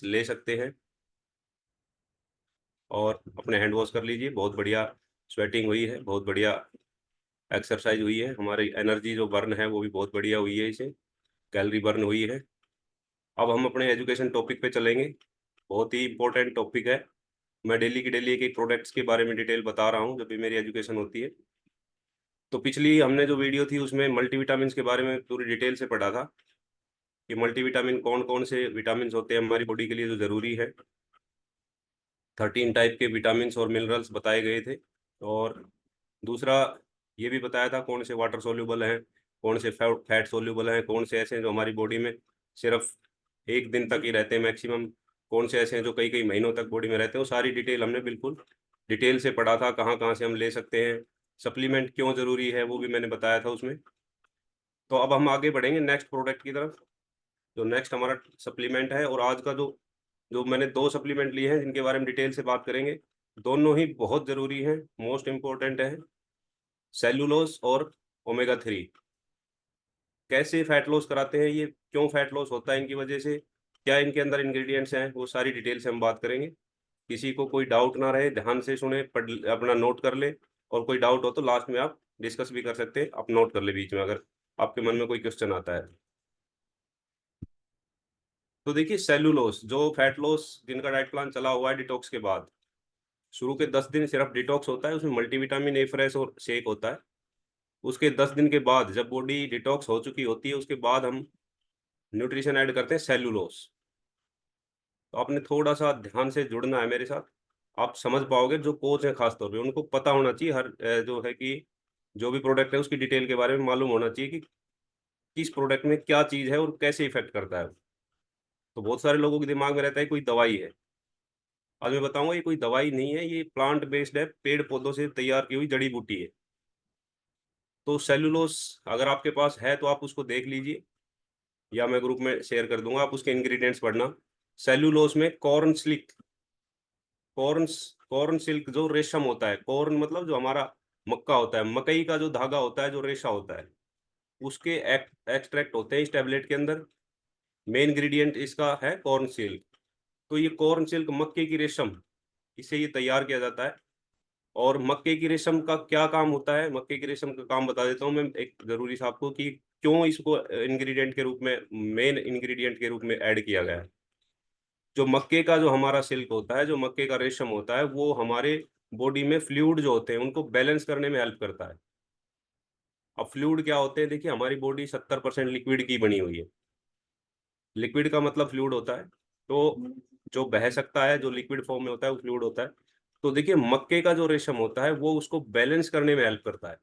ले सकते हैं और अपने हैंड वॉश कर लीजिए। बहुत बढ़िया स्वेटिंग हुई है, बहुत बढ़िया एक्सरसाइज हुई है, हमारी एनर्जी जो बर्न है वो भी बहुत बढ़िया हुई है, इसे कैलोरी बर्न हुई है। अब हम अपने एजुकेशन टॉपिक पे चलेंगे। बहुत ही इंपॉर्टेंट टॉपिक है। मैं डेली की डेली एक एक प्रोडक्ट्स के बारे में डिटेल बता रहा हूँ जब भी मेरी एजुकेशन होती है। तो पिछली हमने जो वीडियो थी उसमें मल्टीविटामिन के बारे में पूरी डिटेल से पढ़ा था कि मल्टीविटामिन कौन कौन से विटामिन होते हैं हमारी बॉडी के लिए जो ज़रूरी है। 13 टाइप के विटामिन और मिनरल्स बताए गए थे। और दूसरा ये भी बताया था कौन से वाटर सोल्यूबल हैं, कौन से फैट सोल्यूबल हैं, कौन से ऐसे हैं जो हमारी बॉडी में सिर्फ एक दिन तक ही रहते हैं मैक्सिमम, कौन से ऐसे हैं जो कई कई महीनों तक बॉडी में रहते हैं। वो सारी डिटेल हमने बिल्कुल डिटेल से पढ़ा था, कहाँ कहाँ से हम ले सकते हैं, सप्लीमेंट क्यों ज़रूरी है वो भी मैंने बताया था उसमें। तो अब हम आगे बढ़ेंगे नेक्स्ट प्रोडक्ट की तरफ, जो नेक्स्ट हमारा सप्लीमेंट है। और आज का जो जो मैंने 2 सप्लीमेंट लिए हैं जिनके बारे में डिटेल से बात करेंगे। दोनों ही बहुत ज़रूरी हैं, मोस्ट इम्पोर्टेंट है, सेल्यूलोज और ओमेगा 3। कैसे फैट लॉस कराते हैं ये, क्यों फैट लॉस होता है इनकी वजह से, क्या इनके अंदर इंग्रेडिएंट्स हैं, वो सारी डिटेल से हम बात करेंगे। किसी को कोई डाउट ना रहे, ध्यान से सुने, पढ़ अपना नोट कर ले। और कोई डाउट हो तो लास्ट में आप डिस्कस भी कर सकते हैं, आप नोट कर ले बीच में अगर आपके मन में कोई क्वेश्चन आता है। तो देखिए सेल्यूलोज जो फैट लॉस जिनका डाइट प्लान चला हुआ है डिटॉक्स के बाद, शुरू के 10 दिन सिर्फ डिटॉक्स होता है, उसमें मल्टीविटामिन ए फ्रेश और शेक होता है। उसके 10 दिन के बाद जब बॉडी डिटॉक्स हो चुकी होती है उसके बाद हम न्यूट्रिशन ऐड करते हैं सेल्यूलोज। तो आपने थोड़ा सा ध्यान से जुड़ना है मेरे साथ, आप समझ पाओगे। जो कोच हैं खासतौर पे उनको पता होना चाहिए हर जो है कि जो भी प्रोडक्ट है उसकी डिटेल के बारे में मालूम होना चाहिए कि किस प्रोडक्ट में क्या चीज़ है और कैसे इफेक्ट करता है। तो बहुत सारे लोगों के दिमाग में रहता है कोई दवाई है। आज मैं बताऊंगा ये कोई दवाई नहीं है, ये प्लांट बेस्ड है, पेड़ पौधों से तैयार की हुई जड़ी बूटी है। तो सेल्यूलोज अगर आपके पास है तो आप उसको देख लीजिए या मैं ग्रुप में शेयर कर दूंगा, आप उसके इंग्रेडिएंट्स पढ़ना। सेल्यूलोज में corn silk, corn corn silk जो रेशम होता है, कॉर्न मतलब जो हमारा मक्का होता है, मकई का जो धागा होता है, जो रेशा होता है, उसके एक्सट्रैक्ट होते हैं इस टैबलेट के अंदर। मेन इंग्रेडिएंट इसका है कॉर्न सिल्क। तो ये कॉर्न सिल्क मक्के की रेशम, इससे ये तैयार किया जाता है। और मक्के की रेशम का क्या काम होता है, मक्के की रेशम का काम बता देता हूँ मैं एक ज़रूरी सा आपको कि क्यों इसको इंग्रेडिएंट के रूप में, मेन इंग्रेडिएंट के रूप में ऐड किया गया है। जो मक्के का जो हमारा सिल्क होता है, जो मक्के का रेशम होता है, वो हमारे बॉडी में फ्लूइड जो होते हैं उनको बैलेंस करने में हेल्प करता है। अब फ्लूइड क्या होते हैं, देखिए हमारी बॉडी 70% लिक्विड की बनी हुई है। लिक्विड का मतलब फ्लूइड होता है। तो जो बह सकता है, जो लिक्विड फॉर्म में होता है वो फ्लूइड होता है। तो देखिए मक्के का जो रेशम होता है वो उसको बैलेंस करने में हेल्प करता है।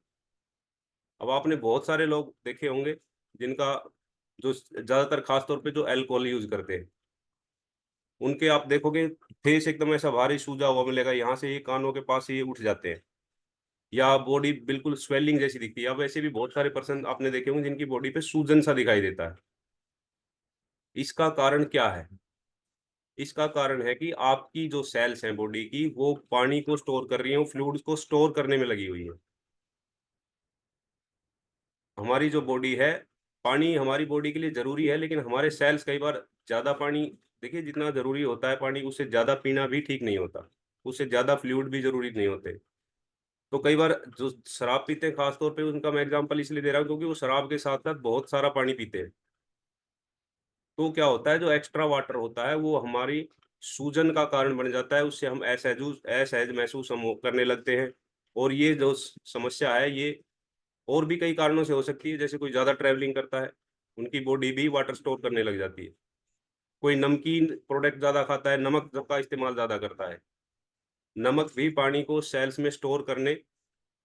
अब आपने बहुत सारे लोग देखे होंगे जिनका जो ज़्यादातर खास तौर पे जो अल्कोहल यूज़ करते हैं, उनके आप देखोगे फेस एकदम ऐसा भारी सूजा हुआ मिलेगा, यहाँ से ये कानों के पास से ये उठ जाते हैं या बॉडी बिल्कुल स्वेलिंग जैसी दिखती है। अब ऐसे भी बहुत सारे पर्सन आपने देखे होंगे जिनकी बॉडी पे सूजन सा दिखाई देता है। इसका कारण क्या है? इसका कारण है कि आपकी जो सेल्स हैं बॉडी की वो पानी को स्टोर कर रही हैं, वो फ्लूइड्स को स्टोर करने में लगी हुई है। हमारी जो बॉडी है, पानी हमारी बॉडी के लिए ज़रूरी है, लेकिन हमारे सेल्स कई बार ज़्यादा पानी, देखिए जितना ज़रूरी होता है पानी उससे ज़्यादा पीना भी ठीक नहीं होता। उससे ज़्यादा फ्लूइड भी ज़रूरी नहीं होते। तो कई बार जो शराब पीते हैं खास तौर पे उनका मैं एग्ज़ाम्पल इसलिए दे रहा हूँ क्योंकि वो शराब के साथ-साथ बहुत सारा पानी पीते हैं। तो क्या होता है जो एक्स्ट्रा वाटर होता है वो हमारी सूजन का कारण बन जाता है, उससे हम असहज महसूस हम करने लगते हैं। और ये जो समस्या है ये और भी कई कारणों से हो सकती है, जैसे कोई ज़्यादा ट्रैवलिंग करता है, उनकी बॉडी भी वाटर स्टोर करने लग जाती है। कोई नमकीन प्रोडक्ट ज़्यादा खाता है, नमक का इस्तेमाल ज़्यादा करता है। नमक भी पानी को सेल्स में स्टोर करने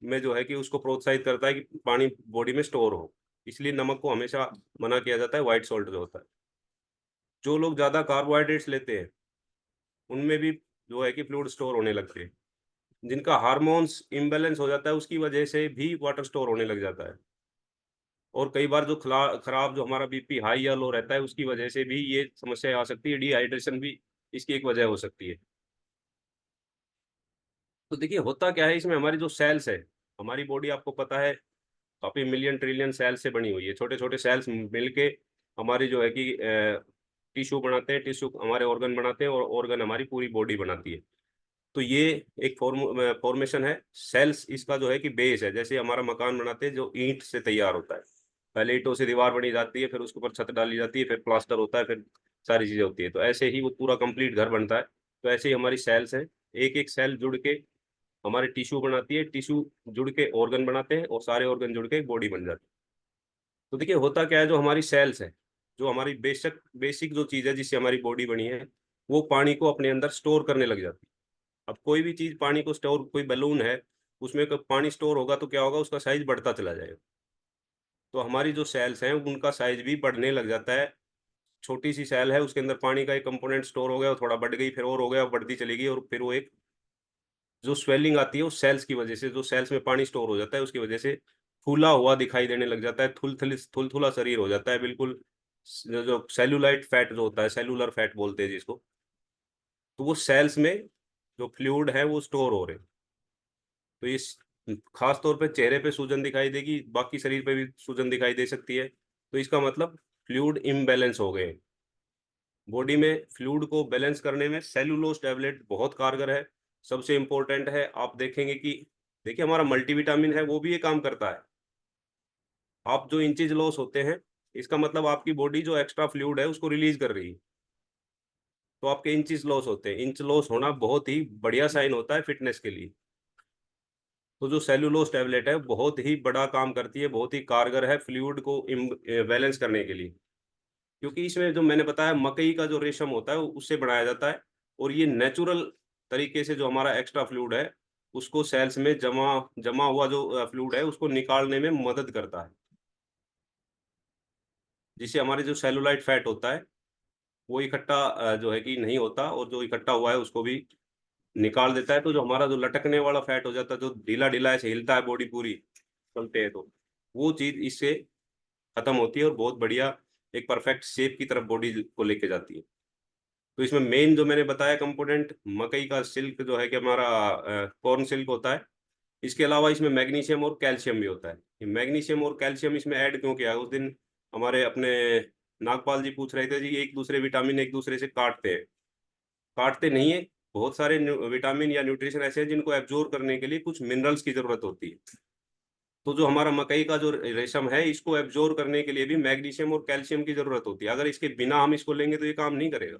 में जो है कि उसको प्रोत्साहित करता है कि पानी बॉडी में स्टोर हो। इसलिए नमक को हमेशा मना किया जाता है, व्हाइट सॉल्ट जो होता है। जो लोग ज़्यादा कार्बोहाइड्रेट्स लेते हैं, उनमें भी जो है कि फ्लूइड स्टोर होने लगते हैं। जिनका हार्मोन्स इम्बैलेंस हो जाता है उसकी वजह से भी वाटर स्टोर होने लग जाता है। और कई बार जो खराब जो हमारा बीपी हाई या लो रहता है उसकी वजह से भी ये समस्या आ सकती है, डिहाइड्रेशन भी इसकी एक वजह हो सकती है। तो देखिए होता क्या है इसमें, हमारी जो सेल्स है, हमारी बॉडी आपको पता है काफ़ी मिलियन ट्रिलियन सेल्स से बनी हुई है। छोटे-छोटे सेल्स मिलके हमारी जो है कि टिश्यू बनाते हैं, टिश्यू हमारे ऑर्गन बनाते हैं और ऑर्गन हमारी पूरी बॉडी बनाती है। तो ये एक फॉर्मेशन है। सेल्स इसका जो है कि बेस है, जैसे हमारा मकान बनाते हैं जो ईंट से तैयार होता है, पहले ईंटों से दीवार बनी जाती है, फिर उसके ऊपर छत डाली जाती है, फिर प्लास्टर होता है, फिर सारी चीजें होती है। तो ऐसे ही वो पूरा कंप्लीट घर बनता है। तो ऐसे ही हमारी सेल्स हैं, एक एक सेल जुड़ के हमारे टिश्यू बनाती है, टिश्यू जुड़ के ऑर्गन बनाते हैं और सारे ऑर्गन जुड़ के बॉडी बन जाती है। तो देखिए होता क्या है, जो हमारी सेल्स है, जो हमारी बेसिक जो चीज़ है जिससे हमारी बॉडी बनी है, वो पानी को अपने अंदर स्टोर करने लग जाती है। अब कोई भी चीज़ पानी को स्टोर, कोई बैलून है उसमें पानी स्टोर होगा तो क्या होगा, उसका साइज बढ़ता चला जाएगा। तो हमारी जो सेल्स हैं उनका साइज भी बढ़ने लग जाता है। छोटी सी सेल है, उसके अंदर पानी का एक कंपोनेंट स्टोर हो गया, वो थोड़ा बढ़ गई, फिर और हो गया, बढ़ती चलेगी, और फिर वो एक जो स्वेलिंग आती है उस सेल्स की वजह से, जो सेल्स में पानी स्टोर हो जाता है उसकी वजह से फूला हुआ दिखाई देने लग जाता है, थुलथुला शरीर हो जाता है बिल्कुल। जो सेलुलाइट फैट जो होता है, सेलुलर फैट बोलते हैं जिसको, तो वो सेल्स में जो फ्लूइड है वो स्टोर हो रहे हैं। तो इस खास तौर पे चेहरे पे सूजन दिखाई देगी, बाकी शरीर पे भी सूजन दिखाई दे सकती है। तो इसका मतलब फ्लूइड इम्बैलेंस हो गए। बॉडी में फ्लूइड को बैलेंस करने में सेलुलोज टैबलेट बहुत कारगर है। सबसे इम्पोर्टेंट है, आप देखेंगे कि देखिए हमारा मल्टीविटामिन है वो भी ये काम करता है। आप जो इंचेज लॉस होते हैं, इसका मतलब आपकी बॉडी जो एक्स्ट्रा फ्लूइड है उसको रिलीज कर रही है, तो आपके इंचेस लॉस होते हैं। इंच लॉस होना बहुत ही बढ़िया साइन होता है फिटनेस के लिए। तो जो सेलुलोज टैबलेट है बहुत ही बड़ा काम करती है, बहुत ही कारगर है फ्लूइड को बैलेंस करने के लिए। क्योंकि इसमें जो मैंने बताया मकई का जो रेशम होता है उससे बनाया जाता है, और ये नेचुरल तरीके से जो हमारा एक्स्ट्रा फ्लूइड है उसको सेल्स में जमा जमा हुआ जो फ्लूइड है उसको निकालने में मदद करता है, जिससे हमारे जो सेलुलाइट फैट होता है वो इकट्ठा जो है कि नहीं होता, और जो इकट्ठा हुआ है उसको भी निकाल देता है। तो जो हमारा जो लटकने वाला फैट हो जाता है, जो ढीला ढीला ऐसे हिलता है बॉडी पूरी चलते हैं, तो वो चीज इससे खत्म होती है और बहुत बढ़िया एक परफेक्ट शेप की तरफ बॉडी को लेके जाती है। तो इसमें मेन जो मैंने बताया कंपोनेंट मकई का सिल्क जो है कि हमारा कॉर्न सिल्क होता है। इसके अलावा इसमें मैग्नीशियम और कैल्शियम भी होता है। ये मैग्नीशियम और कैल्शियम इसमें ऐड क्यों किया है, उस दिन हमारे अपने नागपाल जी पूछ रहे थे जी, एक दूसरे विटामिन एक दूसरे से काटते हैं, काटते नहीं है। बहुत सारे विटामिन या न्यूट्रिशन ऐसे हैं जिनको एब्जॉर्ब करने के लिए कुछ मिनरल्स की जरूरत होती है। तो जो हमारा मकई का जो रेशम है इसको एब्जॉर्ब करने के लिए भी मैग्नीशियम और कैल्शियम की जरूरत होती है। अगर इसके बिना हम इसको लेंगे तो ये काम नहीं करेगा।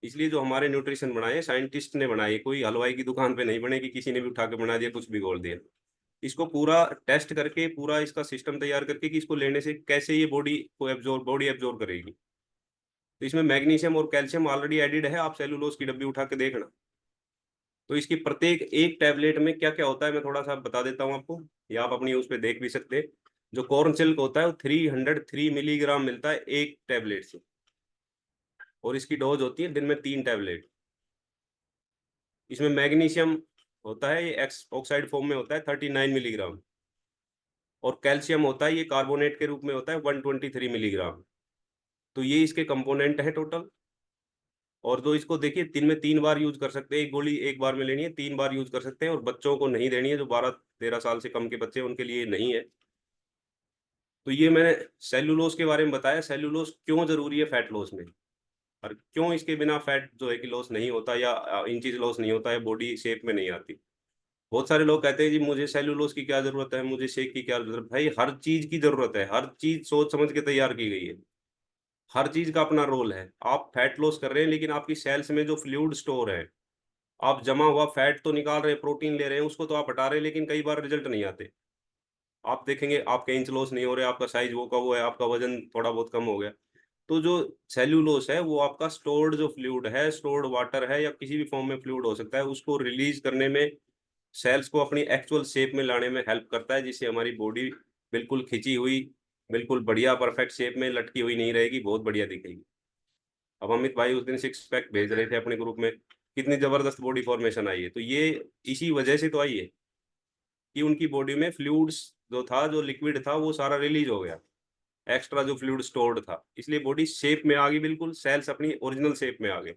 इसलिए जो हमारे न्यूट्रिशन बनाए साइंटिस्ट ने बनाए, कोई हलवाई की दुकान पे नहीं बने कि किसी ने भी उठा के बना दिया, कुछ भी बोल दिया। इसको पूरा टेस्ट करके, पूरा इसका सिस्टम तैयार करके कि इसको लेने से कैसे ये बॉडी एब्जॉर्ब करेगी। तो इसमें मैग्नीशियम और कैल्शियम ऑलरेडी एडिड है, आप सेलुलोज की डब्बी उठा के देखना। तो इसकी प्रत्येक एक टैबलेट में क्या क्या होता है मैं थोड़ा सा बता देता हूँ आपको, या आप अपनी उस पर देख भी सकते हैं। जो कॉर्न सिल्क होता है वो 303 मिलीग्राम मिलता है एक टैबलेट से, और इसकी डोज होती है दिन में 3 टैबलेट। इसमें मैग्नीशियम होता है, ये एक्स ऑक्साइड फॉर्म में होता है 39 मिलीग्राम, और कैल्शियम होता है ये कार्बोनेट के रूप में होता है 123 मिलीग्राम। तो ये इसके कंपोनेंट है टोटल। और जो इसको देखिए दिन में 3 बार यूज कर सकते हैं, एक गोली एक बार में लेनी है, 3 बार यूज कर सकते हैं, और बच्चों को नहीं देनी है, जो 12-13 साल से कम के बच्चे हैं उनके लिए नहीं है। तो ये मैंने सेलुलोज के बारे में बताया, सेलुलोज क्यों जरूरी है फैट लॉस में, और क्यों इसके बिना फैट जो है कि लॉस नहीं होता, या इंचेस लॉस नहीं होता है, बॉडी शेप में नहीं आती। बहुत सारे लोग कहते हैं जी मुझे सेलुलोज की क्या जरूरत है, मुझे शेक की क्या जरूरत है। भाई हर चीज की जरूरत है, हर चीज सोच समझ के तैयार की गई है, हर चीज का अपना रोल है। आप फैट लॉस कर रहे हैं लेकिन आपकी सेल्स में जो फ्लूइड स्टोर है, आप जमा हुआ फैट तो निकाल रहे हैं, प्रोटीन ले रहे हैं, उसको तो आप हटा रहे हैं, लेकिन कई बार रिजल्ट नहीं आते। आप देखेंगे आपके इंच लॉस नहीं हो रहे, आपका साइज वो का वो है, आपका वजन थोड़ा बहुत कम हो गया। तो जो सेल्यूलोस है वो आपका स्टोर्ड जो फ्लूइड है, स्टोर्ड वाटर है, या किसी भी फॉर्म में फ्लूइड हो सकता है, उसको रिलीज करने में, सेल्स को अपनी एक्चुअल शेप में लाने में हेल्प करता है, जिससे हमारी बॉडी बिल्कुल खिंची हुई, बिल्कुल बढ़िया परफेक्ट शेप में लटकी हुई नहीं रहेगी, बहुत बढ़िया दिखेगी। अब अमित भाई उस दिन 6 पैक भेज रहे थे अपने ग्रुप में, कितनी जबरदस्त बॉडी फॉर्मेशन आई है। तो ये इसी वजह से तो आई है कि उनकी बॉडी में फ्लूइड्स जो था, जो लिक्विड था, वो सारा रिलीज हो गया, एक्स्ट्रा जो फ्लूइड स्टोर्ड था, इसलिए बॉडी शेप में आ गई, बिल्कुल सेल्स अपनी ओरिजिनल शेप में आ गए।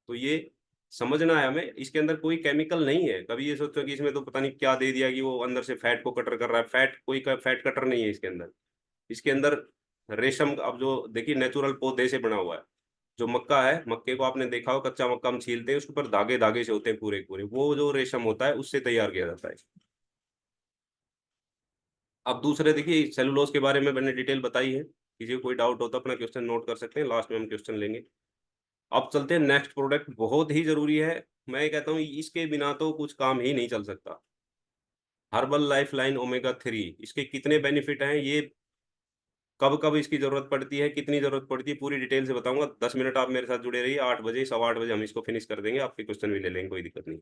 तो ये समझना है हमें, इसके अंदर कोई केमिकल नहीं है। कभी ये सोचो कि इसमें तो पता नहीं क्या दे दिया कि वो अंदर से फैट को कटर कर रहा है, फैट कोई का फैट कटर नहीं है इसके अंदर। इसके अंदर रेशम, अब जो देखिए नेचुरल पौधे से बना हुआ है। जो मक्का है, मक्के को आपने देखा हो, कच्चा मक्का हम छीलते हैं, उसके ऊपर धागे धागे से होते हैं पूरे पूरे, वो जो रेशम होता है उससे तैयार किया जाता है। अब दूसरे देखिए, सेलुलोज के बारे में मैंने डिटेल बताई है। किसी को कोई डाउट हो तो अपना क्वेश्चन नोट कर सकते हैं, लास्ट में हम क्वेश्चन लेंगे। अब चलते हैं नेक्स्ट प्रोडक्ट, बहुत ही जरूरी है। मैं कहता हूँ इसके बिना तो कुछ काम ही नहीं चल सकता। हर्बल लाइफ लाइन ओमेगा 3, इसके कितने बेनिफिट हैं, ये कब कब इसकी जरूरत पड़ती है, कितनी जरूरत पड़ती है, पूरी डिटेल से बताऊंगा। 10 मिनट आप मेरे साथ जुड़े रहिए, 8 बजे 8:15 हम इसको फिनिश कर देंगे, आपके क्वेश्चन भी ले लेंगे, कोई दिक्कत नहीं।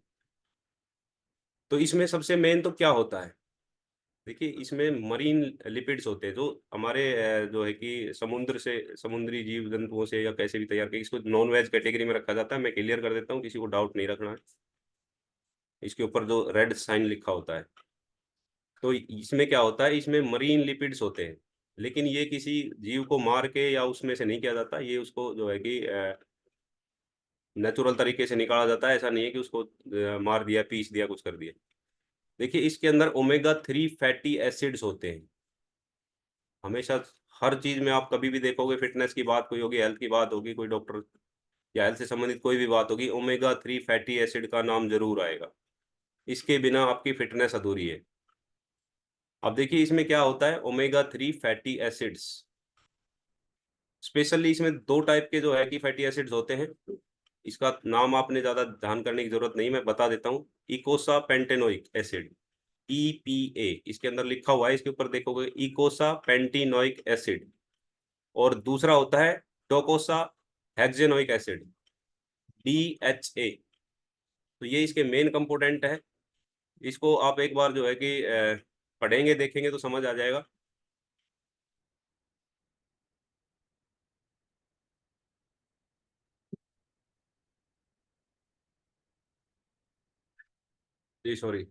तो इसमें सबसे मेन तो क्या होता है, देखिए इसमें मरीन लिपिड्स होते हैं, जो हमारे जो है कि समुद्र से, समुद्री जीव जंतुओं से या कैसे भी तैयार किए, इसको नॉन वेज कैटेगरी में रखा जाता है। मैं क्लियर कर देता हूँ, किसी को डाउट नहीं रखना है। इसके ऊपर जो रेड साइन लिखा होता है, तो इसमें क्या होता है, इसमें मरीन लिपिड्स होते हैं। लेकिन ये किसी जीव को मार के या उसमें से नहीं किया जाता, ये उसको जो है कि नेचुरल तरीके से निकाला जाता है। ऐसा नहीं है कि उसको मार दिया, पीस दिया, कुछ कर दिया। देखिए इसके अंदर ओमेगा 3 फैटी एसिड्स होते हैं। हमेशा हर चीज में आप कभी भी देखोगे, फिटनेस की बात कोई होगी, हेल्थ की बात होगी, कोई डॉक्टर या हेल्थ से संबंधित कोई भी बात होगी, ओमेगा 3 फैटी एसिड का नाम जरूर आएगा। इसके बिना आपकी फिटनेस अधूरी है। अब देखिए इसमें क्या होता है, ओमेगा 3 फैटी एसिड्स, स्पेशली इसमें दो टाइप के जो है कि फैटी एसिड्स होते हैं। इसका नाम आपने ज्यादा ध्यान करने की जरूरत नहीं, मैं बता देता हूँ। इकोसा पेंटेनोइक एसिड, EPA, इसके अंदर लिखा हुआ है, इसके ऊपर देखोगे इकोसा पेंटिनोइक एसिड। और दूसरा होता है डोकोसा हेक्सेनोइक एसिड, DHA। तो ये इसके मेन कंपोनेंट है। इसको आप एक बार जो है कि पढ़ेंगे, देखेंगे तो समझ आ जाएगा। जी सॉरी।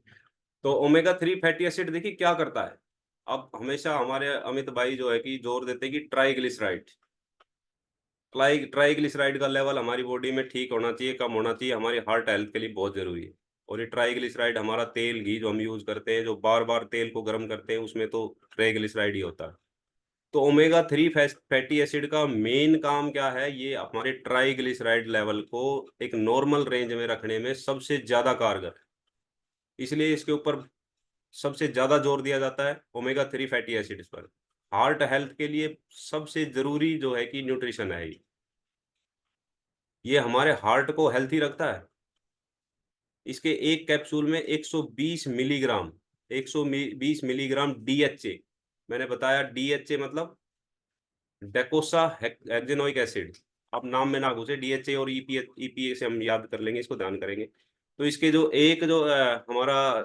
तो ओमेगा 3 फैटी एसिड देखिए क्या करता है। अब हमेशा हमारे अमित भाई जो है कि जोर देते हैं कि ट्राइग्लिसराइड, ट्राइग्लिसराइड का लेवल हमारी बॉडी में ठीक होना चाहिए, कम होना चाहिए, हमारी हार्ट हेल्थ के लिए बहुत जरूरी है। और ये ट्राइग्लिसराइड हमारा तेल घी जो हम यूज करते हैं, जो बार बार तेल को गर्म करते हैं, उसमें तो ट्राइग्लिसराइड ही होता है। तो ओमेगा 3 फैटी एसिड का मेन काम क्या है, ये हमारे ट्राइग्लिसराइड लेवल को एक नॉर्मल रेंज में रखने में सबसे ज्यादा कारगर है। इसलिए इसके ऊपर सबसे ज्यादा जोर दिया जाता है, ओमेगा 3 फैटी एसिड्स पर। हार्ट हेल्थ के लिए सबसे जरूरी जो है कि न्यूट्रिशन है ये हमारे हार्ट को हेल्थी रखता है। इसके एक कैप्सूल में 120 मिलीग्राम DHA, मैंने बताया DHA मतलब डेकोसा हेक्सेनोइक एसिड। आप नाम में ना घुसे, DHA और EPA से हम याद कर लेंगे, इसको ध्यान करेंगे। तो इसके जो एक जो हमारा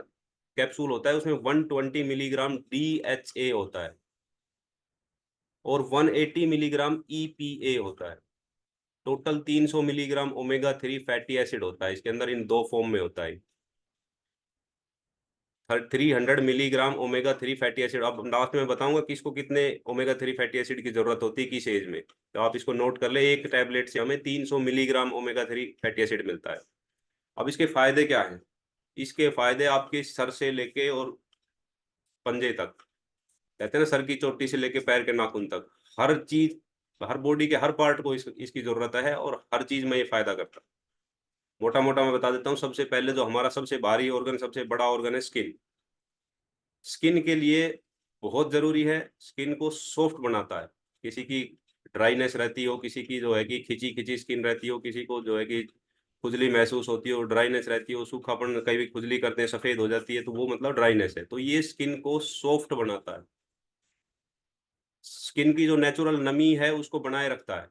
कैप्सूल होता है, उसमें 120 मिलीग्राम DHA होता है और 180 मिलीग्राम EPA होता है। Total 300 milligram omega 3 fatty acid होता है इसके अंदर, इन दो फॉर्म में होता है। 300 मिलीग्राम ओमेगा 3 फैटी एसिड। अब लास्ट में बताऊंगा कि इसको कितने ओमेगा 3 फैटी एसिड की जरूरत होती है किस एज में, तो आप इसको नोट कर ले। एक टैबलेट से हमें 300 मिलीग्राम ओमेगा 3 फैटी एसिड मिलता है। अब इसके फायदे क्या हैं, इसके फायदे आपके सर से लेके और पंजे तक, कहते हैं ना सर की चोटी से लेके पैर के नाखून तक, हर चीज, हर बॉडी के हर पार्ट को इसकी जरूरत है, और हर चीज में ये फायदा करता है। मोटा मोटा मैं बता देता हूँ। सबसे पहले जो हमारा सबसे भारी ऑर्गन, सबसे बड़ा ऑर्गन है स्किन। स्किन के लिए बहुत जरूरी है, स्किन को सॉफ्ट बनाता है। किसी की ड्राइनेस रहती हो, किसी की जो है कि खिंची खिंची स्किन रहती हो, किसी को जो है कि खुजली महसूस होती हो, ड्राइनेस रहती हो, सूखापन, कहीं भी खुजली करते हैं सफेद हो जाती है, तो वो मतलब ड्राइनेस है। तो ये स्किन को सॉफ्ट बनाता है, स्किन की जो नेचुरल नमी है उसको बनाए रखता है।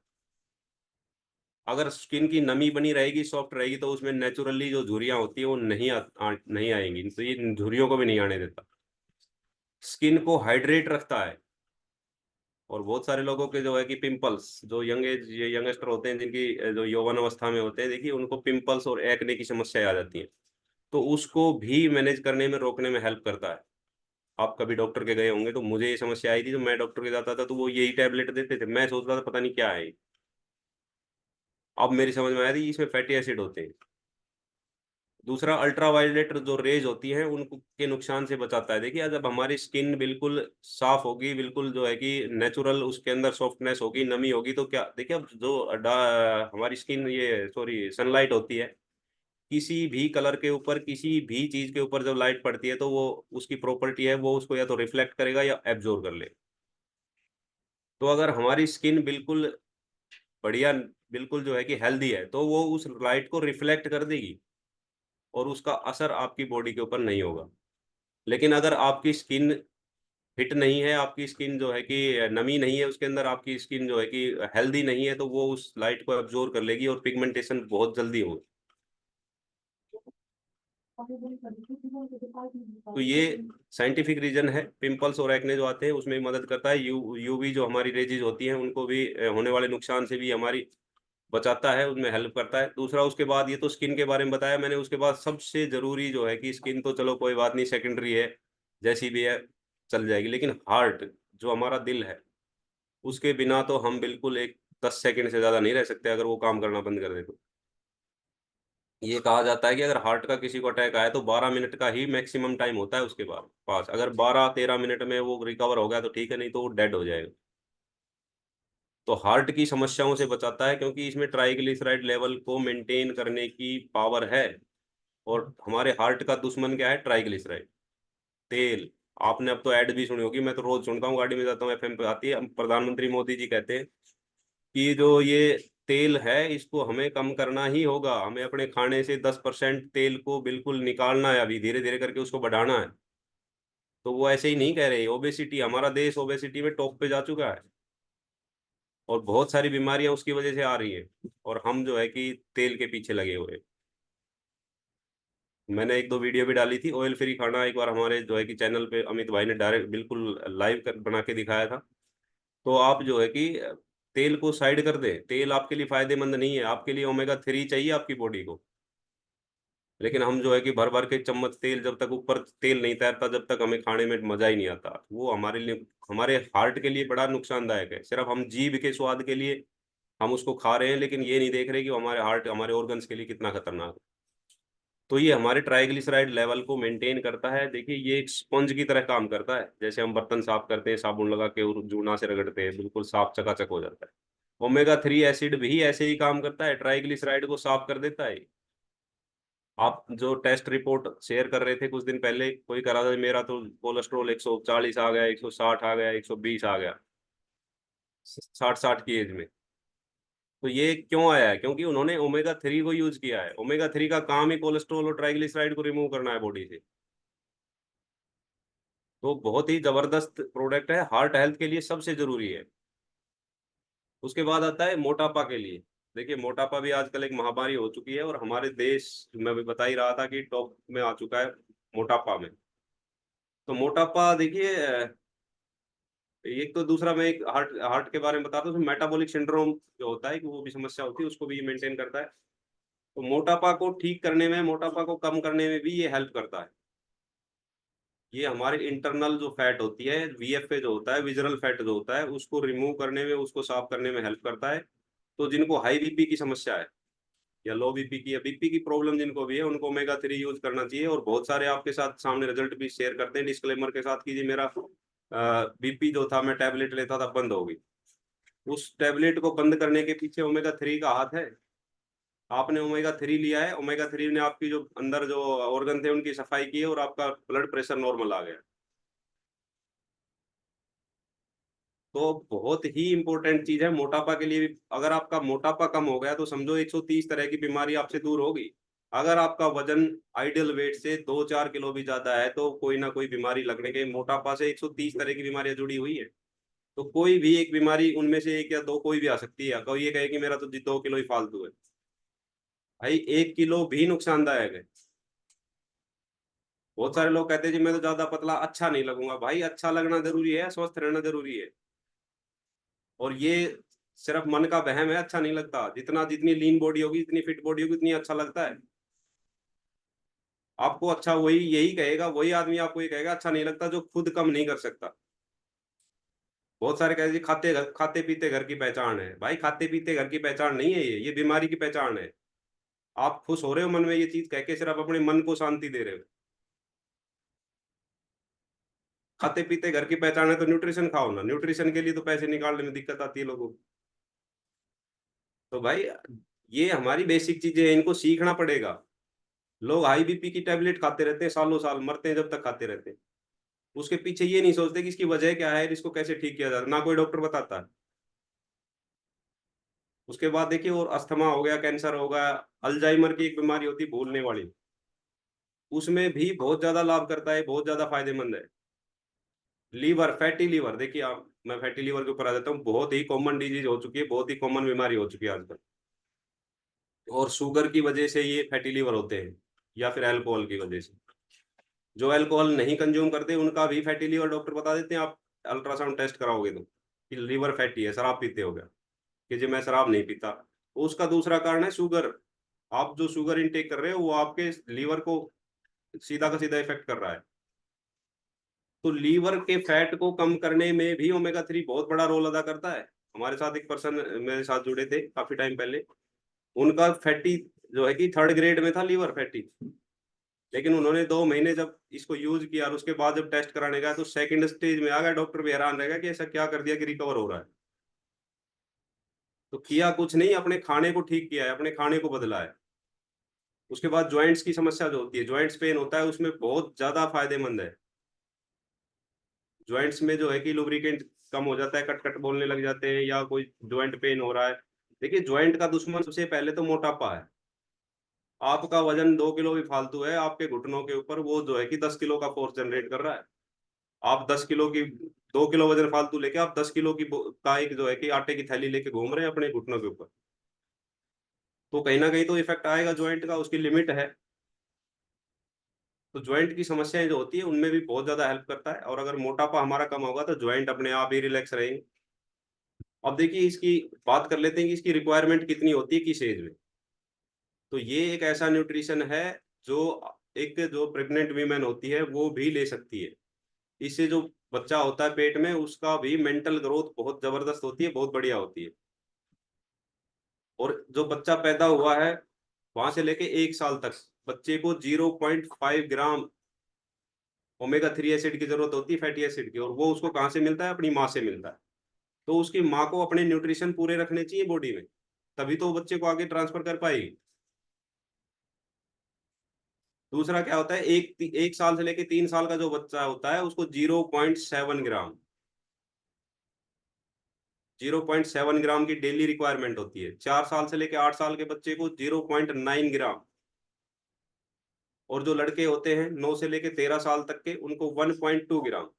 अगर स्किन की नमी बनी रहेगी, सॉफ्ट रहेगी, तो उसमें नेचुरली जो झुर्रियां होती है वो नहीं आएंगी, तो ये झुर्रियों को भी नहीं आने देता। स्किन को हाइड्रेट रखता है। और बहुत सारे लोगों के जो है कि पिंपल्स, जो यंगस्टर होते हैं, जिनकी जो यौवन अवस्था में होते हैं, देखिए उनको पिंपल्स और एक्ने की समस्या आ जाती है, तो उसको भी मैनेज करने में, रोकने में हेल्प करता है। आप कभी डॉक्टर के गए होंगे, तो मुझे ये समस्या आई थी, तो मैं डॉक्टर के जाता था तो वो यही टैबलेट देते थे, मैं सोचता था पता नहीं क्या है। अब मेरी समझ में आया थी इसमें फैटी एसिड होते हैं। दूसरा अल्ट्रावायलेट जो रेज होती हैं उनको के नुकसान से बचाता है। देखिए जब हमारी स्किन बिल्कुल साफ होगी, बिल्कुल जो है कि नेचुरल उसके अंदर सॉफ्टनेस होगी, नमी होगी, तो क्या देखिए अब जो हमारी स्किन ये सॉरी सनलाइट होती है, किसी भी कलर के ऊपर, किसी भी चीज के ऊपर जब लाइट पड़ती है तो वो उसकी प्रॉपर्टी है वो उसको या तो रिफ्लेक्ट करेगा या एब्जॉर्ब कर ले। तो अगर हमारी स्किन बिल्कुल बढ़िया, बिल्कुल जो है कि हेल्दी है, तो वो उस लाइट को रिफ्लेक्ट कर देगी और उसका असर आपकी बॉडी के ऊपर नहीं होगा। लेकिन अगर आपकी स्किन फिट नहीं है, आपकी स्किन जो है कि नमी नहीं है उसके अंदर, आपकी स्किन जो है कि हेल्दी नहीं है, तो वो उस लाइट को एब्जॉर्ब कर लेगी और पिगमेंटेशन बहुत जल्दी होगी। तो ये साइंटिफिक रीजन है। पिंपल्स और एक्ने जो आते हैं उसमें भी मदद करता है। यूवी जो हमारी रेजिज होती हैं उनको भी होने वाले नुकसान से भी हमारी बचाता है, उनमें हेल्प करता है। दूसरा उसके बाद ये तो स्किन के बारे में बताया मैंने, उसके बाद सबसे जरूरी जो है कि स्किन तो चलो कोई बात नहीं, सेकेंडरी है, जैसी भी है चल जाएगी, लेकिन हार्ट जो हमारा दिल है उसके बिना तो हम बिल्कुल एक 10 सेकंड से ज्यादा नहीं रह सकते अगर वो काम करना बंद कर दे तो। ये कहा जाता है कि अगर हार्ट का किसी को अटैक आया तो 12 मिनट का ही मैक्सिमम टाइम होता है उसके बाद पास, अगर 12-13 मिनट में वो रिकवर हो गया तो ठीक है, नहीं तो वो डेड हो जाएगा। तो हार्ट की समस्याओं से बचाता है क्योंकि इसमें ट्राइग्लिसराइड लेवल को मेंटेन करने की पावर है। और हमारे हार्ट का दुश्मन क्या है? ट्राइग्लिसराइड, तेल। आपने अब तो ऐड भी सुनी होगी, मैं तो रोज सुनता हूँ, गाड़ी में जाता हूँ, एफएम पे आती है। प्रधानमंत्री मोदी जी कहते हैं कि जो ये तेल है इसको हमें कम करना ही होगा, हमें अपने खाने से 10% तेल को बिल्कुल निकालना है, अभी धीरे धीरे करके उसको बढ़ाना है। तो वो ऐसे ही नहीं कह रहे। ओबेसिटी, हमारा देश ओबेसिटी में टॉप पे जा चुका है और बहुत सारी बीमारियां उसकी वजह से आ रही हैं, और हम जो है कि तेल के पीछे लगे हुए हैं। मैंने एक दो वीडियो भी डाली थी ऑयल फ्री खाना, एक बार हमारे जो है कि चैनल पे अमित भाई ने डायरेक्ट बिल्कुल लाइव बना के दिखाया था। तो आप जो है कि तेल को साइड कर दे, तेल आपके लिए फायदेमंद नहीं है, आपके लिए ओमेगा 3 चाहिए आपकी बॉडी को। लेकिन हम जो है कि भर भर के चम्मच तेल, जब तक ऊपर तेल नहीं तैरता जब तक हमें खाने में मजा ही नहीं आता। वो हमारे लिए, हमारे हार्ट के लिए बड़ा नुकसानदायक है। सिर्फ हम जीभ के स्वाद के लिए हम उसको खा रहे हैं, लेकिन ये नहीं देख रहे कि वो हमारे हार्ट, हमारे ऑर्गन्स के लिए कितना खतरनाक है। तो ये हमारे ट्राइग्लिसराइड लेवल को मेंटेन करता है। देखिए ये एक स्पंज की तरह काम करता है, जैसे हम बर्तन साफ करते हैं साबुन लगा के और जूना से रगड़ते हैं, बिल्कुल साफ चकाचक हो जाता है। ओमेगा 3 एसिड भी ऐसे ही काम करता है, ट्राइग्लिसराइड को साफ कर देता है। आप जो टेस्ट रिपोर्ट शेयर कर रहे थे कुछ दिन पहले, कोई करा था, मेरा तो कोलेस्ट्रॉल 140 आ गया, 160 आ गया, 120 आ गया, 60 की एज में। तो ये क्यों आया है? क्योंकि उन्होंने ओमेगा 3 को यूज किया है। ओमेगा 3 का काम ही कोलेस्ट्रॉल और ट्राइग्लिसराइड को रिमूव करना है बॉडी से। तो बहुत ही जबरदस्त प्रोडक्ट है, हार्ट हेल्थ के लिए सबसे जरूरी है। उसके बाद आता है मोटापा के लिए। देखिए मोटापा भी आजकल एक महामारी हो चुकी है, और हमारे देश, मैं भी बता ही रहा था कि टॉप में आ चुका है मोटापा में। तो मोटापा देखिए एक तो, दूसरा मैं एक हार्ट हार्ट के बारे में बताता हूँ, मेटाबॉलिक सिंड्रोम जो होता है कि वो भी समस्या होती है, उसको भी ये मेंटेन करता है। तो मोटापा को ठीक करने में, मोटापा को कम करने में भी ये हेल्प करता है। ये हमारे इंटरनल जो फैट होती है, वीएफए जो होता है, विजरल फैट जो होता है, उसको रिमूव करने में, उसको साफ करने में हेल्प करता है। तो जिनको हाई बीपी की समस्या है या लो बीपी की या बीपी की प्रॉब्लम जिनको भी है, उनको ओमेगा 3 यूज करना चाहिए। और बहुत सारे आपके साथ सामने रिजल्ट भी शेयर करते हैं डिस्क्लेमर के साथ कि जी मेरा बीपी जो था, मैं टैबलेट लेता था, बंद हो गई। उस टैबलेट को बंद करने के पीछे ओमेगा 3 का हाथ है। आपने ओमेगा 3 लिया है, ओमेगा 3 ने आपकी जो अंदर जो ऑर्गन थे उनकी सफाई की है, और आपका ब्लड प्रेशर नॉर्मल आ गया। तो बहुत ही इंपॉर्टेंट चीज है मोटापा के लिए भी। अगर आपका मोटापा कम हो गया तो समझो 130 तरह की बीमारी आपसे दूर होगी। अगर आपका वजन आइडियल वेट से 2-4 किलो भी ज्यादा है तो कोई ना कोई बीमारी लगने के, मोटापा से 130 तरह की बीमारियां जुड़ी हुई है। तो कोई भी एक बीमारी उनमें से एक या दो कोई भी आ सकती है। कोई ये कहे कि मेरा तो 2 किलो ही फालतू है, भाई 1 किलो भी नुकसानदायक है। बहुत सारे लोग कहते हैं जी मैं तो ज्यादा पतला अच्छा नहीं लगूंगा। भाई अच्छा लगना जरूरी है, स्वस्थ रहना जरूरी है। और ये सिर्फ मन का वहम है, अच्छा नहीं लगता। जितना, जितनी लीन बॉडी होगी, जितनी फिट बॉडी होगी, उतनी अच्छा लगता है आपको। अच्छा वही यही कहेगा, वही आदमी आपको ये कहेगा अच्छा नहीं लगता जो खुद कम नहीं कर सकता। बहुत सारे कहते हैं जी खाते पीते घर की पहचान है। भाई खाते पीते घर की पहचान नहीं है, ये बीमारी की पहचान है। आप खुश हो रहे हो मन में ये चीज कह के, सिर्फ अपने मन को शांति दे रहे हो। खाते पीते घर की पहचान है तो न्यूट्रिशन खाओ ना, न्यूट्रिशन के लिए तो पैसे निकालने में दिक्कत आती है लोगों को। तो भाई ये हमारी बेसिक चीजें हैं, इनको सीखना पड़ेगा। लोग हाई बीपी की टेबलेट खाते रहते हैं, सालों साल मरते हैं जब तक खाते रहते हैं। उसके पीछे ये नहीं सोचते कि इसकी वजह क्या है, इसको कैसे ठीक किया जाए, ना कोई डॉक्टर बताता है। उसके बाद देखिए, और अस्थमा हो गया, कैंसर हो गया, अल्जाइमर की एक बीमारी होती है भूलने वाली, उसमें भी बहुत ज्यादा लाभ करता है, बहुत ज्यादा फायदेमंद है। लीवर, फैटी लीवर, देखिए आप, मैं फैटी लीवर के ऊपर आ जाता हूँ। बहुत ही कॉमन डिजीज हो चुकी है, बहुत ही कॉमन बीमारी हो चुकी है आजकल। और शुगर की वजह से ये फैटी लीवर होते हैं, या फिर अल्कोहल की वजह से। जो अल्कोहल नहीं कंज्यूम करते उनका भी फैटी लीवर डॉक्टर बता देते हैं। आप अल्ट्रासाउंड टेस्ट कराओगे तो कि लीवर फैटी है, शराब पीते हो गया, कि जी मैं शराब नहीं पीता। उसका दूसरा कारण है शुगर। आप जो शुगर इनटेक कर रहे हो वो आपके लीवर को सीधा का सीधा इफेक्ट कर रहा है। तो लीवर के फैट को कम करने में भी ओमेगा 3 बहुत बड़ा रोल अदा करता है। हमारे साथ एक पर्सन मेरे साथ जुड़े थे काफी टाइम पहले, उनका फैटी जो है कि थर्ड ग्रेड में था लीवर फैटी। लेकिन उन्होंने 2 महीने जब इसको यूज किया और उसके बाद जब टेस्ट कराने गया तो सेकंड स्टेज में आ गया। डॉक्टर भी हैरान रहेगा कि ऐसा क्या कर दिया कि रिकवर हो रहा है। तो किया कुछ नहीं, अपने खाने को ठीक किया है, अपने खाने को बदला है। उसके बाद ज्वाइंट्स की समस्या जो होती है, ज्वाइंट्स पेन होता है, उसमें बहुत ज्यादा फायदेमंद है। ज्वाइंट्स में जो है कि लुब्रिकेंट कम हो जाता है, कट कट बोलने लग जाते हैं, या कोई ज्वाइंट पेन हो रहा है। देखिए ज्वाइंट का दुश्मन सबसे पहले तो मोटापा है। आपका वजन 2 किलो भी फालतू है, आपके घुटनों के ऊपर वो जो है कि 10 किलो का फोर्स जनरेट कर रहा है। आप 10 किलो की, 2 किलो वजन फालतू लेके आप 10 किलो की का एक जो है कि आटे की थैली लेके घूम रहे हैं अपने घुटनों के ऊपर। तो कहीं ना कहीं तो इफेक्ट आएगा ज्वाइंट का, उसकी लिमिट है। तो ज्वाइंट की समस्याएं जो होती है उनमें भी बहुत ज्यादा हेल्प करता है। और अगर मोटापा हमारा कम होगा तो ज्वाइंट अपने आप ही रिलैक्स रहेंगे। अब देखिए इसकी बात कर लेते हैं कि इसकी रिक्वायरमेंट कितनी होती है किस एज में। तो ये एक ऐसा न्यूट्रिशन है जो एक जो प्रेग्नेंट वीमेन होती है वो भी ले सकती है। इससे जो बच्चा होता है पेट में उसका भी मेंटल ग्रोथ बहुत जबरदस्त होती है, बहुत बढ़िया होती है। और जो बच्चा पैदा हुआ है वहां से लेके 1 साल तक बच्चे को 0.5 ग्राम ओमेगा 3 एसिड की जरूरत होती है, फैटी एसिड की। और वो उसको कहाँ से मिलता है? अपनी माँ से मिलता है। तो उसकी माँ को अपने न्यूट्रिशन पूरे रखने चाहिए बॉडी में, तभी तो वो बच्चे को आगे ट्रांसफर कर पाएगी। दूसरा क्या होता है, 1 साल से लेके 3 साल का जो बच्चा होता है उसको 0.7 ग्राम, 0.7 ग्राम की डेली रिक्वायरमेंट होती है। 4 साल से लेके 8 साल के बच्चे को 0.9 ग्राम। और जो लड़के होते हैं 9 से लेके 13 साल तक के उनको 1.2 ग्राम।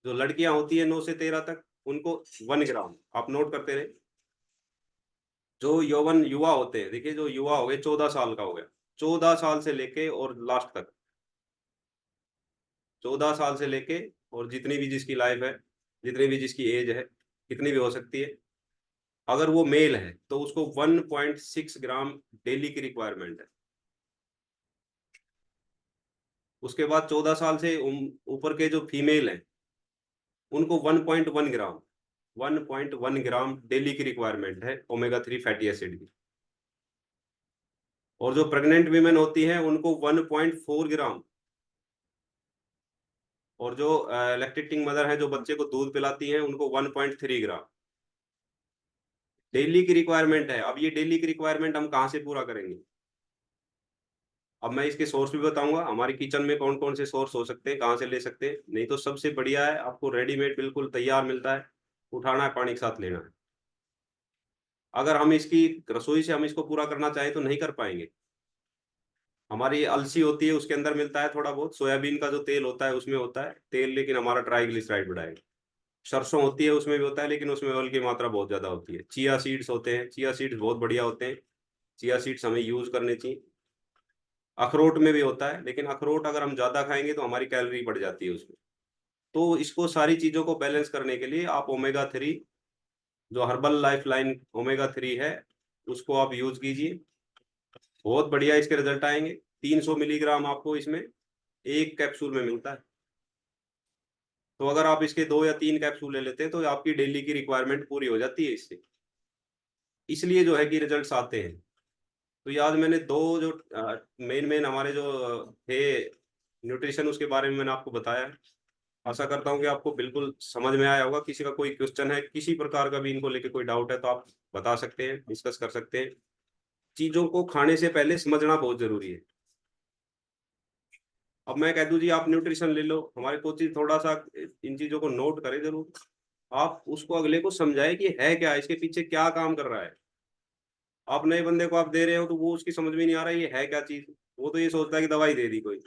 जो लड़कियां होती है 9 से 13 तक उनको 1 ग्राम। आप नोट करते रहे। जो यौवन युवा होते हैं, देखिए जो युवा हो गए, 14 साल का हो गया, 14 साल से लेके और लास्ट तक, 14 साल से लेके और जितनी भी जिसकी लाइफ है, जितनी भी जिसकी एज है, कितनी भी हो सकती है, अगर वो मेल है तो उसको 1.6 ग्राम डेली की रिक्वायरमेंट है। उसके बाद 14 साल से ऊपर के जो फीमेल हैं उनको 1.1 ग्राम, 1.1 ग्राम डेली की रिक्वायरमेंट है ओमेगा 3 फैटी एसिड की। और जो प्रेग्नेंट वीमेन होती हैं उनको 1.4 ग्राम। और जो लैक्टेटिंग मदर है जो बच्चे को दूध पिलाती हैं उनको 1.3 ग्राम डेली की रिक्वायरमेंट है। अब ये डेली की रिक्वायरमेंट हम कहाँ से पूरा करेंगे? अब मैं इसके सोर्स भी बताऊंगा, हमारी किचन में कौन कौन से सोर्स हो सकते हैं, कहाँ से ले सकते हैं। नहीं तो सबसे बढ़िया है, आपको रेडीमेड बिल्कुल तैयार मिलता है, उठाना है, पानी के साथ लेना है। अगर हम इसकी रसोई से हम इसको पूरा करना चाहें तो नहीं कर पाएंगे। हमारी अलसी होती है उसके अंदर मिलता है थोड़ा बहुत, सोयाबीन का जो तेल होता है उसमें होता है तेल, लेकिन हमारा ट्राइग्लिसराइड बढ़ाएगा। सरसों होती है उसमें भी होता है, लेकिन उसमें ऑयल की मात्रा बहुत ज्यादा होती है। चिया सीड्स होते हैं, चिया सीड्स बहुत बढ़िया होते हैं, चिया सीड्स हमें यूज करने चाहिए। अखरोट में भी होता है, लेकिन अखरोट अगर हम ज्यादा खाएंगे तो हमारी कैलोरी बढ़ जाती है उसमें। तो इसको सारी चीजों को बैलेंस करने के लिए आप ओमेगा 3, जो हर्बल लाइफ लाइन ओमेगा 3 है, उसको आप यूज कीजिए। बहुत बढ़िया इसके रिजल्ट आएंगे। 300 मिलीग्राम आपको इसमें एक कैप्सूल में मिलता है। तो अगर आप इसके 2 या 3 कैप्सूल ले लेते हैं तो आपकी डेली की रिक्वायरमेंट पूरी हो जाती है इससे। इसलिए जो है कि रिजल्ट्स आते हैं। तो ये आज मैंने दो जो मेन हमारे जो थे न्यूट्रिशन, उसके बारे में मैंने आपको बताया है। आशा करता हूँ कि आपको बिल्कुल समझ में आया होगा। किसी का कोई क्वेश्चन है, किसी प्रकार का भी इनको लेके कोई डाउट है, तो आप बता सकते हैं, डिस्कस कर सकते हैं। चीजों को खाने से पहले समझना बहुत जरूरी है। अब मैं कह दूं जी आप न्यूट्रिशन ले लो, हमारे कोचिज थोड़ा सा इन चीजों को नोट करें जरूर। आप उसको अगले को समझाए कि है क्या, इसके पीछे क्या काम कर रहा है। आप नए बंदे को आप दे रहे हो तो वो उसकी समझ में नहीं आ रहा है ये है क्या चीज। वो तो ये सोचता है कि दवाई दे दी कोई।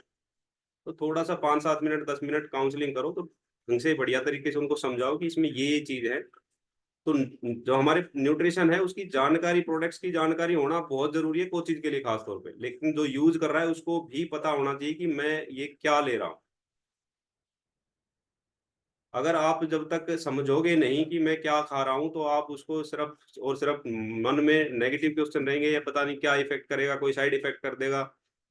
तो थोड़ा सा 5-7 मिनट 10 मिनट काउंसलिंग करो, तो ढंग से बढ़िया तरीके से उनको समझाओ कि इसमें ये चीज है। तो जो हमारे न्यूट्रिशन है उसकी जानकारी, प्रोडक्ट्स की जानकारी होना बहुत जरूरी है कोचिज के लिए खास तौर पे। लेकिन जो यूज कर रहा है उसको भी पता होना चाहिए कि मैं ये क्या ले रहा हूँ। अगर आप जब तक समझोगे नहीं कि मैं क्या खा रहा हूं, तो आप उसको सिर्फ और सिर्फ मन में नेगेटिव क्वेश्चन रहेंगे, या पता नहीं क्या इफेक्ट करेगा, कोई साइड इफेक्ट कर देगा,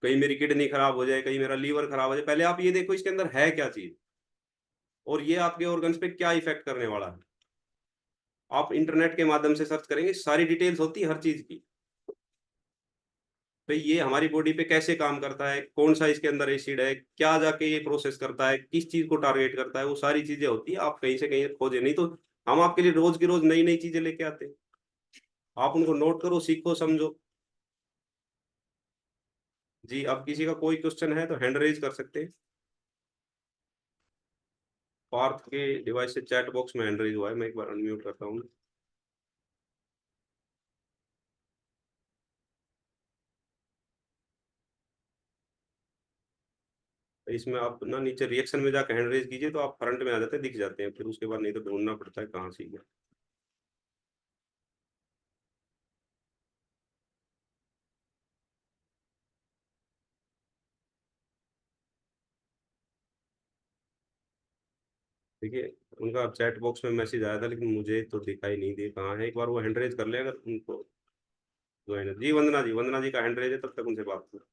कहीं मेरी किडनी खराब हो जाए, कहीं मेरा लीवर खराब हो जाए। पहले आप ये देखो इसके अंदर है क्या चीज, और ये आपके ऑर्गन्स पे क्या इफेक्ट करने वाला है। आप इंटरनेट के माध्यम से सर्च करेंगे, सारी डिटेल्स होती है हर चीज की। भाई ये हमारी बॉडी पे कैसे काम करता है, कौन सा इसके अंदर एसिड है, क्या जाके ये प्रोसेस करता है, किस चीज को टारगेट करता है, वो सारी चीजें होती है। आप कहीं से कहीं खोजे, नहीं तो हम आपके लिए रोज की रोज नई नई चीजें लेके आते हैं। आप उनको नोट करो, सीखो, समझो। जी, अब किसी का कोई क्वेश्चन है तो हैंड रेज कर सकते हैं। पार्थ के डिवाइस से चैट बॉक्स में हैंड रेज हुआ है, मैं एक बार अनम्यूट करता हूँ। इसमें आप ना नीचे रिएक्शन में जाकर हैंड रेज कीजिए, तो आप फ्रंट में आ जाते हैं, दिख जाते हैं। फिर उसके बाद नहीं तो ढूंढना पड़ता है कहाँ से ही है। देखिए, उनका चैट बॉक्स में मैसेज आया था, लेकिन मुझे तो दिखाई नहीं दे कहाँ है। एक बार वो हैंड रेज कर ले अगर उनको ज्वाइन है। जी वंदना जी, वंदना जी का हैंड रेज है, तब तक उनसे बात करो।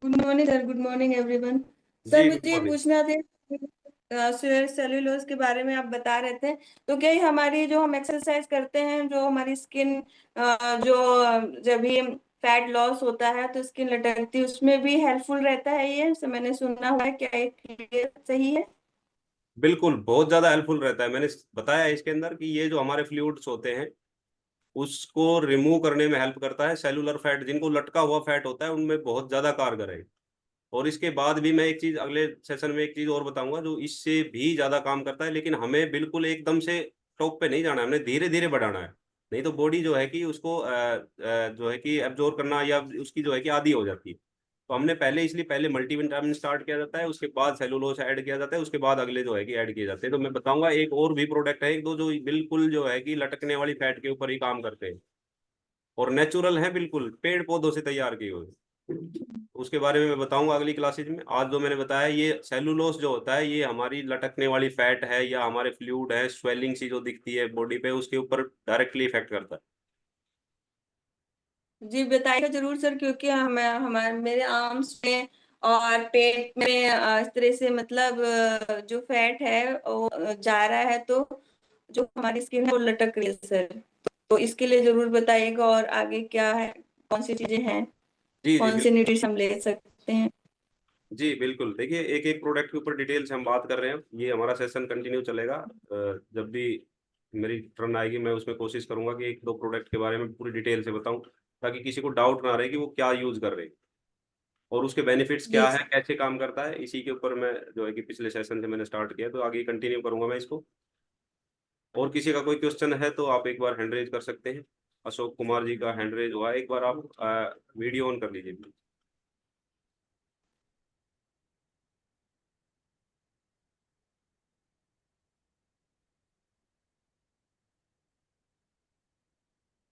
Good morning sir, good morning everyone. Sir ji good मुझे ये मॉर्निंग। पूछना था, सेलुलोज के बारे में आप बता रहे थे। तो क्या ये हमारी जो हम एक्सरसाइज करते हैं, जो हमारी स्किन जो जब भी फैट लॉस होता है तो स्किन लटकती है, उसमें भी हेल्पफुल रहता है ये? मैंने सुना हुआ है, क्या ये सही है? बिल्कुल, बहुत ज्यादा हेल्पफुल रहता है। मैंने बताया इसके अंदर कि ये जो हमारे फ्लूइड्स होते हैं उसको रिमूव करने में हेल्प करता है। सेलुलर फैट, जिनको लटका हुआ फैट होता है, उनमें बहुत ज्यादा कारगर है। और इसके बाद भी मैं एक चीज अगले सेशन में एक चीज और बताऊंगा जो इससे भी ज्यादा काम करता है। लेकिन हमें बिल्कुल एकदम से टॉप पे नहीं जाना है, हमें धीरे धीरे बढ़ाना है। नहीं तो बॉडी जो है कि उसको जो है कि एब्जॉर्ब करना, या उसकी जो है कि आदी हो जाती है। तो हमने पहले, इसलिए पहले मल्टीविटामिन स्टार्ट किया जाता है, उसके बाद सेलुलोज ऐड किया जाता है, उसके बाद अगले जो है कि ऐड किए जाते हैं। तो मैं बताऊंगा एक और भी प्रोडक्ट है, एक दो, जो बिल्कुल जो है कि लटकने वाली फैट के ऊपर ही काम करते हैं, और नेचुरल है, बिल्कुल पेड़ पौधों से तैयार किए हुए। उसके बारे में मैं बताऊंगा अगली क्लासेज में। आज जो मैंने बताया, ये सेलुलोज जो होता है, ये हमारी लटकने वाली फैट है, या हमारे फ्लूइड है, स्वेलिंग सी जो दिखती है बॉडी पे, उसके ऊपर डायरेक्टली इफेक्ट करता है। जी बताइएगा जरूर सर, क्योंकि हम हमारे मेरे आर्म्स में और पेट में इस तरह से मतलब जो फैट है वो जा रहा है, तो जो हमारी स्किन है वो लटक रही है सर। तो इसके लिए जरूर बताइएगा, और आगे क्या है, कौन सी चीजें हैं, जी जी कौन से बिल्कुल। न्यूट्रिशन हम ले सकते हैं। जी बिल्कुल, देखिए एक एक प्रोडक्ट के ऊपर डिटेल से हम बात कर रहे हैं। ये हमारा सेशन कंटिन्यू चलेगा। जब भी मेरी टर्न आएगी, मैं उसमें कोशिश करूंगा कि एक दो प्रोडक्ट के बारे में पूरी डिटेल से बताऊं, ताकि किसी को डाउट ना रहे कि वो क्या यूज कर रहे हैं और उसके बेनिफिट्स जी क्या है, कैसे काम करता है। इसी के ऊपर मैं जो है कि पिछले सेशन से मैंने स्टार्ट किया, तो आगे कंटिन्यू करूंगा मैं इसको। और किसी का कोई क्वेश्चन है तो आप एक बार हैंड रेज कर सकते हैं। अशोक कुमार जी का हैंड रेज हुआ है, एक बार आप वीडियो ऑन कर लीजिए please।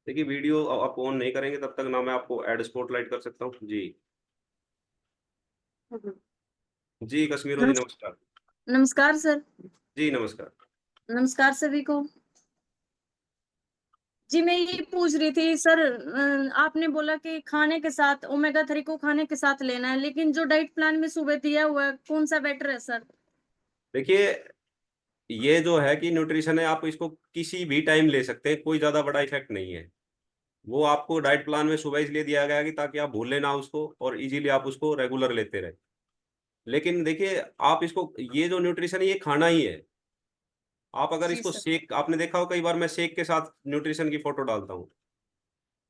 देखिए, वीडियो आप ऑन नहीं करेंगे तब तक ना मैं आपको ऐड स्पॉटलाइट कर सकता हूँ। जी। जी कश्मीरो जी, नमस्- नमस्कार। नमस्कार सर। जी नमस्कार। नमस्कार सभी को। जी मैं ये पूछ रही थी सर, आपने बोला कि खाने के साथ ओमेगा 3 को खाने के साथ लेना है, लेकिन जो डाइट प्लान में सुबह दिया हुआ है कौन सा बेटर है सर? देखिए, ये जो है कि न्यूट्रिशन है, आप इसको किसी भी टाइम ले सकते हैं, कोई ज्यादा बड़ा इफेक्ट नहीं है। वो आपको डाइट प्लान में सुबह इसलिए दिया गया है कि ताकि आप भूलें ना उसको और इजीली आप उसको रेगुलर लेते रहे। लेकिन देखिए, आप इसको, ये जो न्यूट्रिशन है ये खाना ही है। आप अगर जी इसको सर। शेक, आपने देखा हो कई बार मैं शेक के साथ न्यूट्रिशन की फोटो डालता हूँ,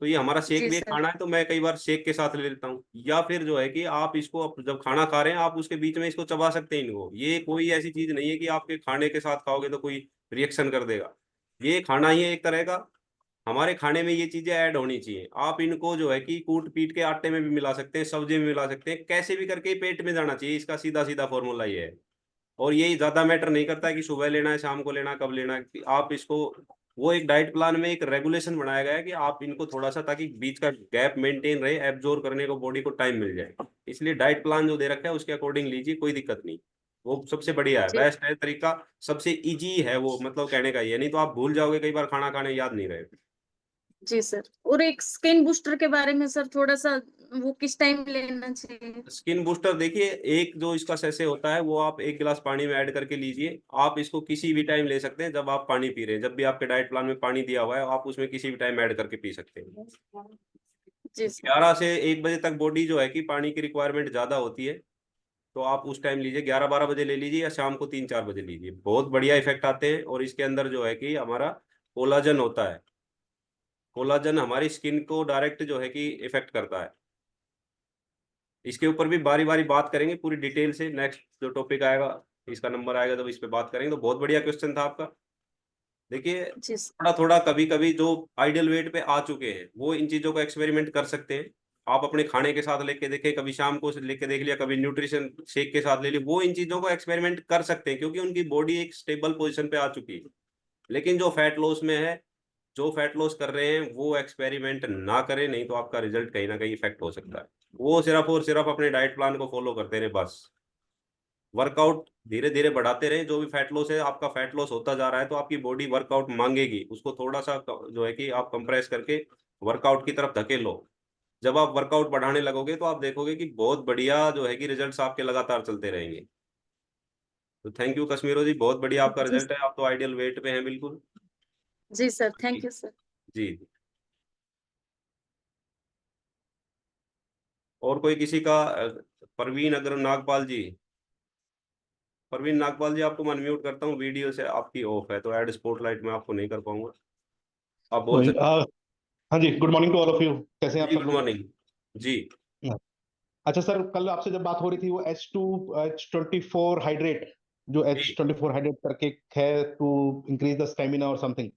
तो ये हमारा शेक जी भी एक सर। खाना है, तो मैं कई बार शेक के साथ ले लेता हूँ। या फिर जो है कि आप इसको जब खाना खा रहे हैं आप उसके बीच में इसको चबा सकते हैं इनको। ये कोई ऐसी चीज नहीं है कि आपके खाने के साथ खाओगे तो कोई रिएक्शन कर देगा। ये खाना ही है एक तरह का। हमारे खाने में ये चीजें ऐड होनी चाहिए। आप इनको जो है कि कूट पीट के आटे में भी मिला सकते हैं, सब्जी में मिला सकते हैं, कैसे भी करके पेट में जाना चाहिए। इसका सीधा सीधा फॉर्मूला ये है। और ये ज्यादा मैटर नहीं करता है कि सुबह लेना है, शाम को लेना है, कब लेना है। आप इसको, वो एक डाइट प्लान में एक रेगुलेशन बनाया गया है कि आप इनको थोड़ा सा, ताकि बीच का गैप मेंटेन रहे, एब्जॉर्ब करने को बॉडी को टाइम मिल जाए। इसलिए डाइट प्लान जो दे रखा है उसके अकॉर्डिंग लीजिए, कोई दिक्कत नहीं। वो सबसे बढ़िया है, जी बेस्ट है तरीका, सबसे इजी है वो, मतलब कहने का ये नहीं तो आप भूल जाओगे कई बार, खाना खाने याद नहीं रहेगा। जी सर। और एक स्किन बूस्टर के बारे में सर थोड़ा सा, वो किस टाइम लेना चाहिए? स्किन बूस्टर देखिए, एक जो इसका सैसे होता है वो आप 1 गिलास पानी में ऐड करके लीजिए। आप इसको किसी भी टाइम ले सकते हैं, जब आप पानी पी रहे हैं, जब भी आपके डाइट प्लान में पानी दिया हुआ है आप उसमें किसी भी टाइम ऐड करके पी सकते हैं। जी सर। 11 से 1 बजे तक बॉडी जो है कि पानी की रिक्वायरमेंट ज्यादा होती है, तो आप उस टाइम लीजिए, 11-12 बजे ले लीजिए या शाम को 3-4 बजे लीजिए, बहुत बढ़िया इफेक्ट आते हैं। और इसके अंदर जो है कि हमारा कोलाजन होता है। कोलाजन हमारी स्किन को डायरेक्ट जो है कि इफेक्ट करता है। इसके ऊपर भी बारी बारी बात करेंगे पूरी डिटेल से। नेक्स्ट जो टॉपिक आएगा, इसका नंबर आएगा तब इस पे बात करेंगे। तो बहुत बढ़िया क्वेश्चन था आपका। देखिए, जी सर। थोड़ा थोड़ा कभी कभी जो आइडियल वेट पे आ चुके हैं वो इन चीजों का एक्सपेरिमेंट कर सकते हैं। आप अपने खाने के साथ लेके देखें, कभी शाम को लेके देख लिया, कभी न्यूट्रिशन शेक के साथ ले लिया, वो इन चीजों को एक्सपेरिमेंट कर सकते हैं क्योंकि उनकी बॉडी एक स्टेबल पोजीशन पे आ चुकी है। लेकिन जो फैट लॉस में है, जो फैट लॉस कर रहे हैं, वो एक्सपेरिमेंट ना करें, नहीं तो आपका रिजल्ट कहीं ना कहीं इफेक्ट हो सकता है। वो सिर्फ और सिर्फ अपने डाइट प्लान को फॉलो करते रहे बस। वर्कआउट धीरे धीरे बढ़ाते रहे। जो भी फैट लॉस है, आपका फैट लॉस होता जा रहा है तो आपकी बॉडी वर्कआउट मांगेगी, उसको थोड़ा सा जो है कि आप कंप्रेस करके वर्कआउट की तरफ धकेलो। जब आप वर्कआउट बढ़ाने लगोगे तो आप देखोगे कि बहुत बढ़िया जो है कि रिजल्ट्स आपके लगातार चलते रहेंगे। तो थैंक यू कश्मीरो जी, बहुत बढ़िया आपका जी रिजल्ट है, आप तो आइडियल वेट पे हैं बिल्कुल। जी सर, थैंक यू सर। जी। और कोई किसी का परवीन अगर नागपाल जी, परवीन नागपाल जी आपको मैं अनम्यूट करता हूँ, वीडियो से आपकी ऑफ है तो ऐड स्पॉटलाइट में आपको नहीं कर पाऊंगा, आप बोल वही, सकते हाँ जी, good morning to all of you. कैसे हैं हैं। आप जी सब गुड लोग? मॉर्निंग जी। अच्छा सर, कल आपसे जब बात हो रही थी वो H24 हाइड्रेट, जो जी H24 हाइड्रेट करके है टू इंक्रीज द स्टेमिना और समथिंग,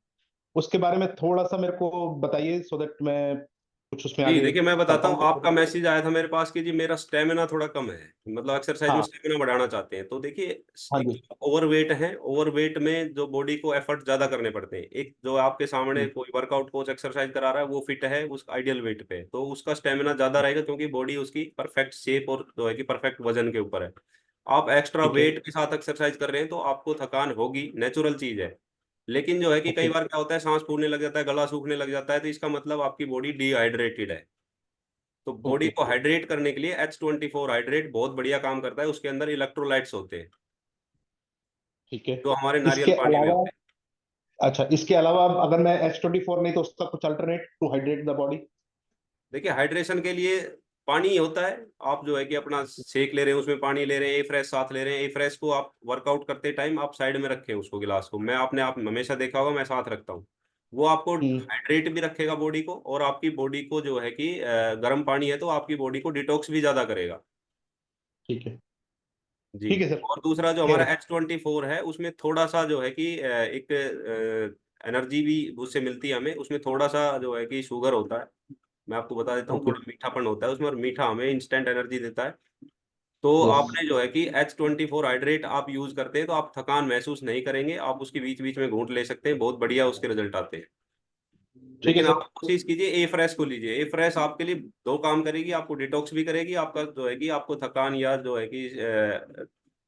उसके बारे में थोड़ा सा मेरे को बताइए सो दैट मैं कुछ उसमें जी, आगे देखिए मैं कर बताता हूँ, पाऊँ। आपका मैसेज आया था मेरे पास कि जी मेरा स्टेमिना थोड़ा कम है, मतलब एक्सरसाइज में हाँ स्टेमिना बढ़ाना चाहते हैं। तो देखिए, हाँ एक जी। ओवरवेट है, ओवरवेट में जो बॉडी को एफर्ट ज्यादा करने पड़ते हैं। एक जो आपके सामने हम्म, कोई वर्कआउट कोच एक्सरसाइज करा रहा है वो फिट है, उस आइडियल वेट पे, तो उसका स्टेमिना ज्यादा रहेगा क्योंकि बॉडी उसकी परफेक्ट शेप और जो है कि परफेक्ट वजन के ऊपर है। आप एक्स्ट्रा ठीक है। वेट के साथ एक्सरसाइज कर रहे हैं तो आपको थकान होगी, नेचुरल चीज है। लेकिन जो है कि कई ओके। बार क्या होता है, सांस फूलने लग जाता है, गला सूखने लग जाता है, तो इसका मतलब आपकी बॉडी डिहाइड्रेटेड है। तो बॉडी ओके। को हाइड्रेट करने के लिए H24 हाइड्रेट बहुत बढ़िया काम करता है। उसके अंदर इलेक्ट्रोलाइट्स होते हैं ठीक है। जो हमारे नारियल इसके पानी में अलावा, होते हैं। अच्छा, इसके अलावा अगर मैं H24 नहीं तो उसका कुछ alternate to hydrate the body? देखिए, हाइड्रेशन के लिए पानी ही होता है। आप जो है कि अपना शेक ले रहे हैं, उसमें पानी ले रहे हैं, ए फ्रेश साथ ले रहे हैं। ए फ्रेश को आप वर्कआउट करते टाइम आप साइड में रखें उसको, गिलास को। मैं आपने आप हमेशा देखा होगा मैं साथ रखता हूँ। वो आपको हाइड्रेट भी रखेगा बॉडी को, और आपकी बॉडी को जो है कि गर्म पानी है तो आपकी बॉडी को डिटॉक्स भी ज्यादा करेगा। ठीक है। जी। ठीक है सर। और दूसरा जो खैर हमारा है। H24 है उसमें थोड़ा सा जो है कि एक एनर्जी भी उससे मिलती है हमें। उसमें थोड़ा सा जो है कि शुगर होता है, मैं आपको बता देता हूँ, ओके। थोड़ा मीठापन होता है उसमें, और मीठा हमें इंस्टेंट एनर्जी देता है। तो यस। आपने जो है कि H24 हाइड्रेट आप यूज करते हैं तो आप थकान महसूस नहीं करेंगे। आप उसके बीच बीच में घूंट ले सकते हैं, बहुत बढ़िया उसके रिजल्ट आते हैं। ठीक है लेकिन आप सर। कोशिश कीजिए ए फ्रेश को लीजिए। ए फ्रेश आपके लिए दो काम करेगी, आपको डिटॉक्स भी करेगी, आपका जो है कि आपको थकान या जो है कि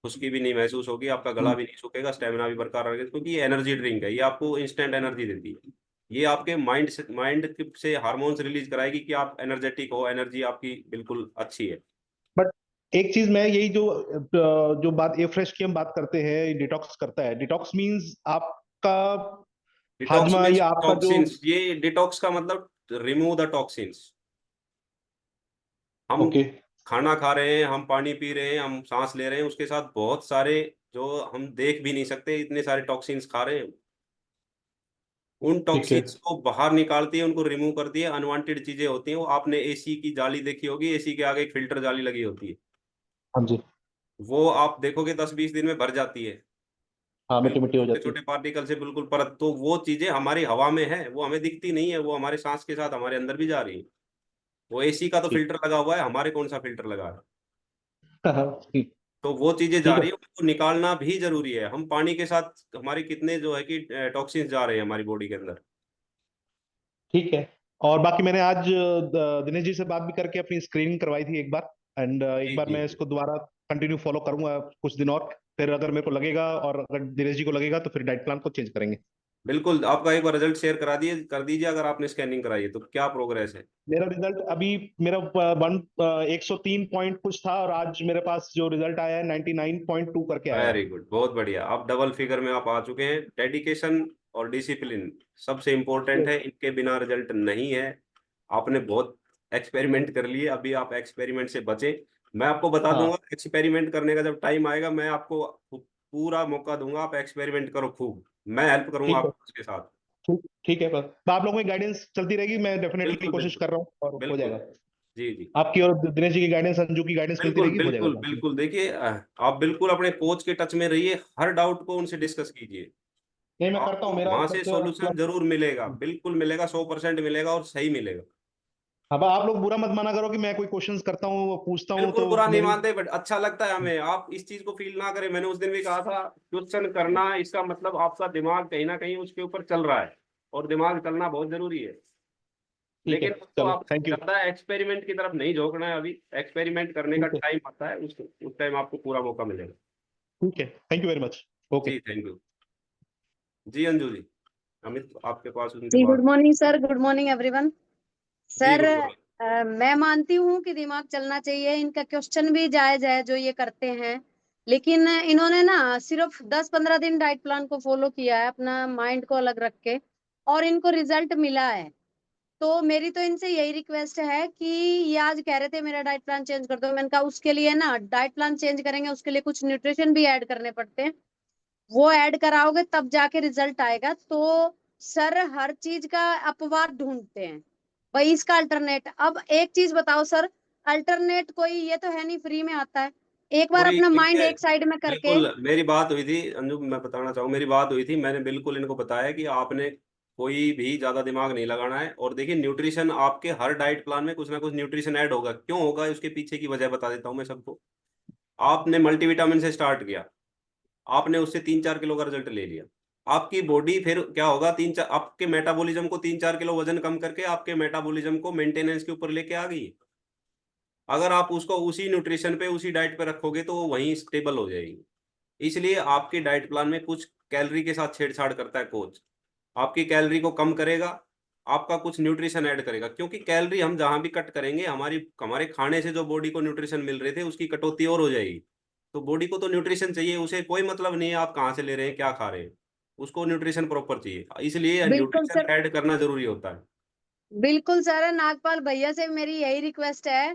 खुश्की भी नहीं महसूस होगी, आपका गला भी नहीं सूखेगा, स्टेमिना भी बरकरार रहेगा, क्योंकि ये एनर्जी ड्रिंक है, ये आपको इंस्टेंट एनर्जी देती है। ये आपके माइंड से हार्मोन्स रिलीज कराएगी कि आप एनर्जेटिक हो, एनर्जी आपकी बिल्कुल अच्छी है। बट एक चीज मैं यही जो बात ए फ्रेश की हम बात करते हैं, डिटॉक्स करता है, डिटॉक्स मींस आपका डिटॉक्स हाजमा मीन्स या आपका जो टॉक्सिन्स, ये डिटॉक्स का मतलब रिमूव द टॉक्सिन्स। हम ओके खाना खा रहे हैं, हम पानी पी रहे हैं, हम सांस ले रहे हैं, उसके साथ बहुत सारे जो हम देख भी नहीं सकते इतने सारे टॉक्सिन्स खा रहे हैं। उन ठीक है। टॉक्सिन्स को बाहर निकालती है, उनको रिमूव करती है। अनवांटेड चीजें होती हैं वो, आपने एसी की जाली देखी होगी, एसी के आगे एक फिल्टर जाली लगी होती है, हाँ जी। वो आप देखोगे 10-20 दिन में भर जाती है, हाँ, मिट्टी बिल्कुल मिट्टी हो छोटे जाती है। छोटे पार्टिकल से बिल्कुल परत। तो वो चीजें हमारी हवा में है, वो हमें दिखती नहीं है, वो हमारे सांस के साथ हमारे अंदर भी जा रही है। वो एसी का तो ठीक। फिल्टर लगा हुआ है, हमारे कौन सा फिल्टर लगा है? ठीक। तो वो चीजें जा ठीक है। रही है, उनको निकालना भी जरूरी है। हम पानी के साथ हमारे कितने जो है कि टॉक्सिन्स जा रहे हैं हमारी बॉडी के अंदर। ठीक है। और बाकी मैंने आज दिनेश जी से बात भी करके अपनी स्क्रीनिंग करवाई थी एक बार, एंड एक जी बार जी मैं जी, इसको दोबारा कंटिन्यू फॉलो करूंगा कुछ दिन और। फिर अगर मेरे को लगेगा और अगर दिनेश जी को लगेगा तो फिर डाइट प्लान को चेंज करेंगे। बिल्कुल। आपका एक बार रिजल्ट शेयर कर दीजिए अगर आपने स्कैनिंग कराई है तो, क्या प्रोग्रेस है? मेरा रिजल्ट अभी, मेरा 103 पॉइंट कुछ था, और आज मेरे पास जो रिजल्ट आया है 99.2 करके आया वेरी है। गुड, बहुत बढ़िया। आप डबल फिगर में आप आ चुके हैं। डेडिकेशन और डिसिप्लिन सबसे इम्पोर्टेंट है, इनके बिना रिजल्ट नहीं है। आपने बहुत एक्सपेरिमेंट कर लिए, अभी आप एक्सपेरिमेंट से बचें। मैं आपको बता हाँ। दूंगा एक्सपेरिमेंट करने का जब टाइम आएगा, मैं आपको पूरा मौका दूंगा, आप एक्सपेरिमेंट करो खूब, मैं हेल्प करूंगा ठीक है। आपको उसके साथ। ठीक। ठीक है, बस तो आप लोगों की गाइडेंस चलती रहेगी, मैं डेफिनेटली बिल्कुल कोशिश बिल्कुल कर रहा हूँ और हो बिल्कुल। जाएगा। जी जी, आपकी और दिनेश जी की गाइडेंस, अंजू की गाइडेंस मिलती बिल्कुल रहेगी, हो जाएगा बिल्कुल काम। बिल्कुल। देखिए आप बिल्कुल अपने कोच के टच में रहिए, हर डाउट को उनसे डिस्कस कीजिए, नहीं, मैं करता आपको हूँ मेरा वहां से सॉल्यूशन मतलब। जरूर मिलेगा, बिल्कुल मिलेगा, 100% मिलेगा और सही मिलेगा। हाँ, आप लोग बुरा मत माना करो कि मैं कोई क्वेश्चंस करता हूँ, वो पूछता हूँ बिल्कुल तो बुरा नहीं मेरी। मानते, बट अच्छा लगता है हमें। आप इस चीज को फील ना करें, मैंने उस दिन भी कहा था, क्वेश्चन करना इसका मतलब आपका दिमाग कहीं ना कहीं उसके ऊपर चल रहा है, और दिमाग चलना बहुत जरूरी है। ठीक है, लेकिन उसको चलो, आप थैंक यू। ज्यादा एक्सपेरिमेंट की तरफ नहीं झोंकना है अभी। एक्सपेरिमेंट करने का ठीक है। टाइम आता है, उस टाइम आपको पूरा मौका मिलेगा। ठीक है, thank you very much. Okay. जी थैंक यू। जी अंजू जी, अमित आपके पास उनके जी, बाद। Good morning sir, good morning everyone. जी सर गुड मॉर्निंग। मैं मानती हूँ कि दिमाग चलना चाहिए, इनका क्वेश्चन भी जायज है जो ये करते हैं, लेकिन इन्होंने ना सिर्फ 10-15 दिन डाइट प्लान को फॉलो किया है, अपना माइंड को अलग रख के, और इनको रिजल्ट मिला है। तो मेरी तो इनसे यही रिक्वेस्ट है कि ये आज कह रहे थे मेरा डाइट प्लान चेंज कर दो, मैंने कहा उसके लिए ना डाइट प्लान चेंज करेंगे उसके लिए कुछ न्यूट्रिशन भी ऐड करने पड़ते हैं, वो ऐड कराओगे तब जाके रिजल्ट आएगा। तो सर हर चीज का अपवाद ढूंढते हैं भाई, इसका अल्टरनेट। अब एक चीज बताओ सर, अल्टरनेट कोई ये तो है नहीं फ्री में आता है। एक बार कोई अपना माइंड देखिए, एक साइड में करके। बिल्कुल मेरी बात हुई थी अंजू, मैं बताना चाहूँ, मेरी बात हुई थी, मैंने बिल्कुल इनको बताया कि आपने कोई भी ज्यादा दिमाग नहीं लगाना है। और देखिए न्यूट्रिशन आपके हर डाइट प्लान में कुछ ना कुछ न्यूट्रिशन ऐड होगा, क्यों होगा उसके पीछे की वजह बता देता हूँ मैं सबको। आपने मल्टीविटामिन से स्टार्ट किया, आपने उससे 3-4 किलो का रिजल्ट ले लिया, आपकी बॉडी फिर क्या होगा, 3-4 आपके मेटाबॉलिज्म को 3-4 किलो वजन कम करके आपके मेटाबॉलिज्म को मेंटेनेंस के ऊपर लेके आ गई। अगर आप उसको उसी न्यूट्रिशन पे उसी डाइट पे रखोगे तो वो वहीं स्टेबल हो जाएगी। इसलिए आपके डाइट प्लान में कुछ कैलोरी के साथ छेड़छाड़ करता है कोच, आपकी कैलोरी को कम करेगा, आपका कुछ न्यूट्रिशन ऐड करेगा, क्योंकि कैलोरी हम जहां भी कट करेंगे हमारी हमारे खाने से जो बॉडी को न्यूट्रिशन मिल रहे थे उसकी कटौती और हो जाएगी। तो बॉडी को तो न्यूट्रिशन चाहिए, उसे कोई मतलब नहीं है आप कहाँ से ले रहे हैं क्या खा रहे हैं, उसको न्यूट्रिशन प्रॉपर चाहिए, इसलिए बिल्कुल न्यूट्रिशन सर, ऐड करना जरूरी होता है। बिल्कुल सर, नागपाल भैया से मेरी यही रिक्वेस्ट है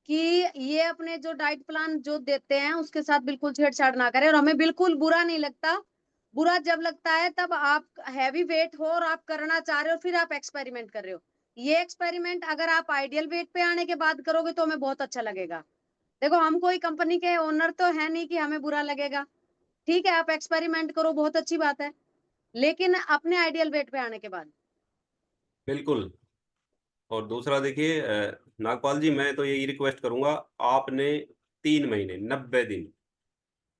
कि ये अपने जो डाइट प्लान जो देते हैं उसके साथ बिल्कुल छेड़छाड़ ना करें। और हमें बिल्कुल बुरा नहीं लगता, बुरा जब लगता है तब आप हैवी वेट हो और आप करना चाह रहे हो, फिर आप एक्सपेरिमेंट कर रहे हो। ये एक्सपेरिमेंट अगर आप आइडियल वेट पे आने के बाद करोगे तो हमें बहुत अच्छा लगेगा। देखो हम कोई कंपनी के ओनर तो है नहीं कि हमें बुरा लगेगा। ठीक है, आप एक्सपेरिमेंट करो, बहुत अच्छी बात है, लेकिन अपने आइडियल वेट पे आने के बाद। बिल्कुल। और दूसरा देखिए नागपाल जी, मैं तो यही रिक्वेस्ट करूंगा, आपने 3 महीने 90 दिन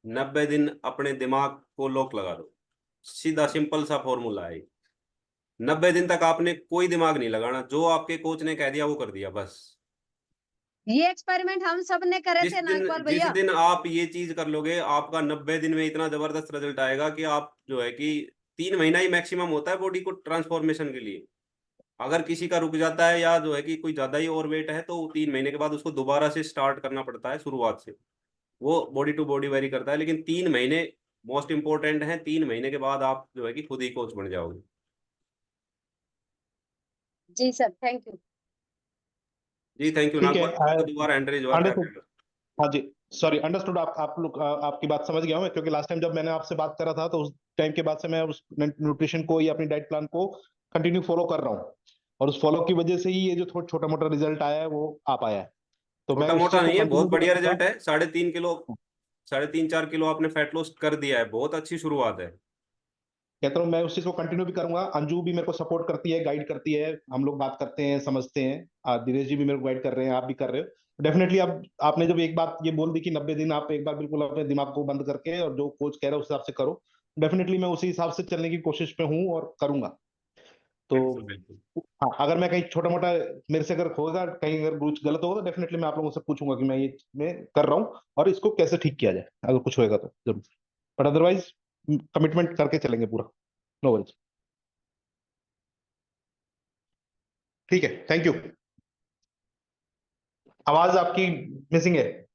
90 दिन अपने दिमाग को लॉक लगा दो। सीधा सिंपल सा फॉर्मूला है, 90 दिन तक आपने कोई दिमाग नहीं लगाना, जो आपके कोच ने कह दिया वो कर दिया बस। ये एक्सपेरिमेंट हम सब ने करे थे नागपाल जिस भैया। दिन आप ये चीज कर लोगे, आपका 90 दिन में इतना जबरदस्त रिजल्ट आएगा कि आप जो है कि 3 महीना ही मैक्सिमम होता है बॉडी को ट्रांसफॉर्मेशन के लिए। अगर किसी का रुक जाता है या जो है कि कोई ज्यादा ही ओवरवेट है तो 3 महीने के बाद उसको दोबारा से स्टार्ट करना पड़ता है शुरुआत से। वो बॉडी टू बॉडी वेरी करता है, लेकिन 3 महीने मोस्ट इंपॉर्टेंट है। 3 महीने के बाद आप जो है कि खुद ही कोच बन जाओगे। जी सर, थैंक यू। जी थैंक यू ठीक है। नागपाल, आपको दोबारा एंट्री जो है अंडरस्टूड। हाँ जी, सॉरी, अंडरस्टूड। आप लोग आपकी बात समझ गया हूँ मैं, क्योंकि लास्ट टाइम जब मैंने आपसे बात करा था तो उस टाइम के बाद से मैं उस न्यूट्रिशन को या अपनी डाइट प्लान को कंटिन्यू फॉलो कर रहा हूँ, और उस फॉलो की वजह से ही ये जो थोड़ा छोटा मोटा रिजल्ट आया है वो आ पाया है। तो मैं छोटा उस मोटा चीज को नहीं है, बहुत कंटिन्यू भी बढ़िया करूंगा। रिजल्ट है। 3.5 किलो, 3.5-4 किलो आपने फैट लॉस कर दिया है, बहुत अच्छी शुरुआत है। कहता हूँ मैं उस चीज को कंटिन्यू भी करूंगा। अंजू भी मेरे को सपोर्ट करती है, गाइड करती है, हम लोग बात करते हैं, समझते हैं। दिनेश जी भी मेरे को गाइड कर रहे हैं, आप भी कर रहे हो डेफिनेटली। अब आपने जब एक बात ये बोल दी कि 90 दिन आप एक बार बिल्कुल अपने दिमाग को बंद करके और जो कोच कह रहा है उस हिसाब से करो, डेफिनेटली मैं उसी हिसाब से चलने की कोशिश में हूँ और करूंगा। तो बिल्कुल बिल्कुल। हाँ, अगर मैं कहीं छोटा मोटा मेरे से अगर होगा, कहीं अगर कुछ गलत होगा, तो डेफिनेटली मैं आप लोगों से पूछूंगा कि मैं ये मैं कर रहा हूँ और इसको कैसे ठीक किया जाए, अगर कुछ होएगा तो जरूर। बट अदरवाइज कमिटमेंट करके चलेंगे पूरा। No worries. ठीक है, थैंक यू। आवाज आपकी मिसिंग है।